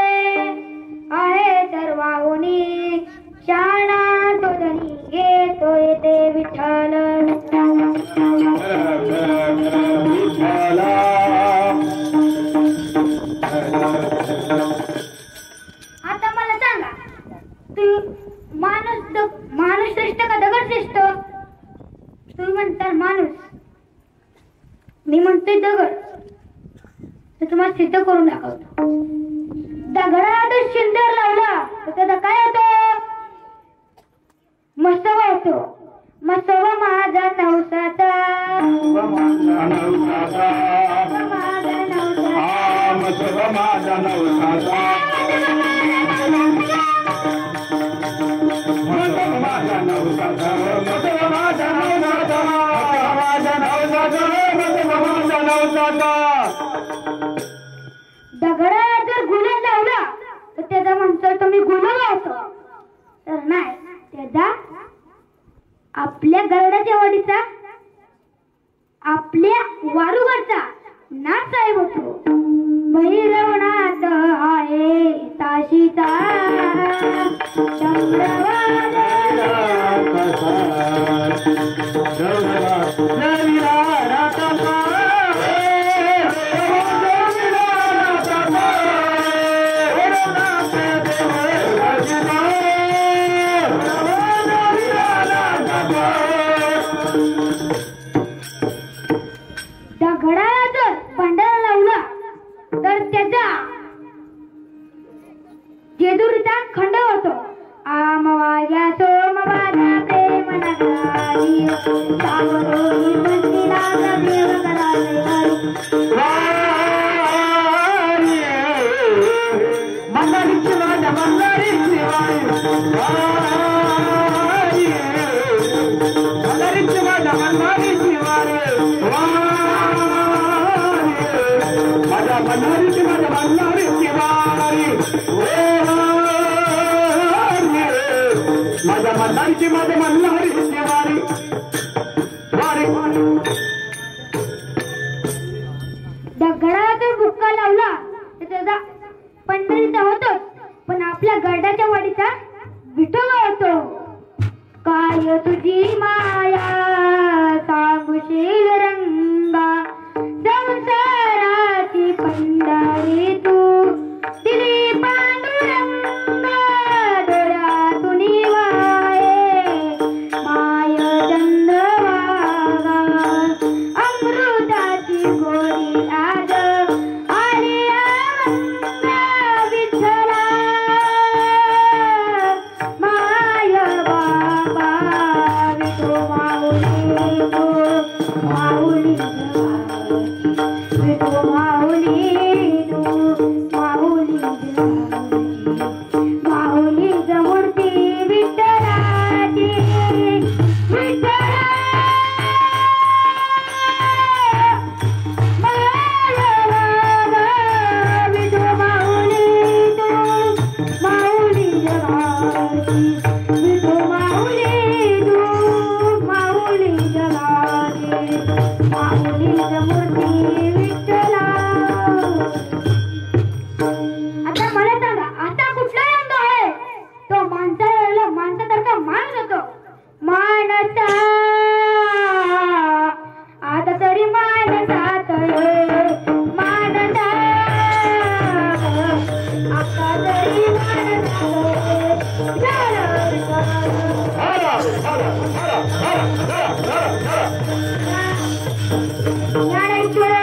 आहे सर्वाहुनी शहाणा तो धनी. येतो येते विठ्ठल. आता मला सांगा, तू माणूस श्रेष्ठ का दगड श्रेष्ठ? तुम्ही म्हणता माणूस, मी म्हणतोय दगड. तर तुम्हाला सिद्ध करून दाखवतो. दगडात शिंदर लावला तर त्याचा काय होतो? मसवा होतो. मसवा माझा नवसाचा, मसवा माझा नवसाचा. दगडा जर गुन्हा लावला तर त्याचा म्हणतो तुम्ही गुन्हा लावतो. तर नाही, त्याचा आपल्या गरडाच्या वाडीचा, आपल्या वारुगडचा नाच साहेब होतो. भैरवनाथ आहे ताशीचा दगडा जर भंडारा लावला तर त्याचा जेजुरीचा खंड होतो. आमवाग्या सोमवारा प्रेम नगरारी सावरोगी बंदिला देव करारी मल्हारी शिवाय मल्हारी शिवाय मल्हारी शिवाय मल्हारी शिवाय माझ्या मल्हारी शिवाय मल्हारी शिवाय माझ्या मल्हारी शिवाय मल्हारी शिवाय दगडा जर बुक्का लावला तर त्याचा पंढरीचा होतोच, पण आपल्या गरडाच्या वाडीचा विठोबा होतो. काय तुझी माया सांगशील रंगा, संसाराची पंढरी तू दिली पांडुरंगा. डोळ्यातून वाहे माय चंद्रभागा, अमृताची गोडी आज आली आमंगा. विठ्ठला माय बाबा विठो माऊली तू माऊली विठो माऊली तू माऊली माऊली मूर्ती विठ्ठलाची. विठ्ठला विठो माऊली तू माऊली जगाची. विठो माऊली तू माऊली जगाची. माऊलीच्या मूर्ती विठ्ठला. आता मला सांगा, आता कुठला रंग आहे तो माणसासारखा माणूस होतो? मानसा आता तरी मानसात मानसा आता तरी ज्ञानेश्वर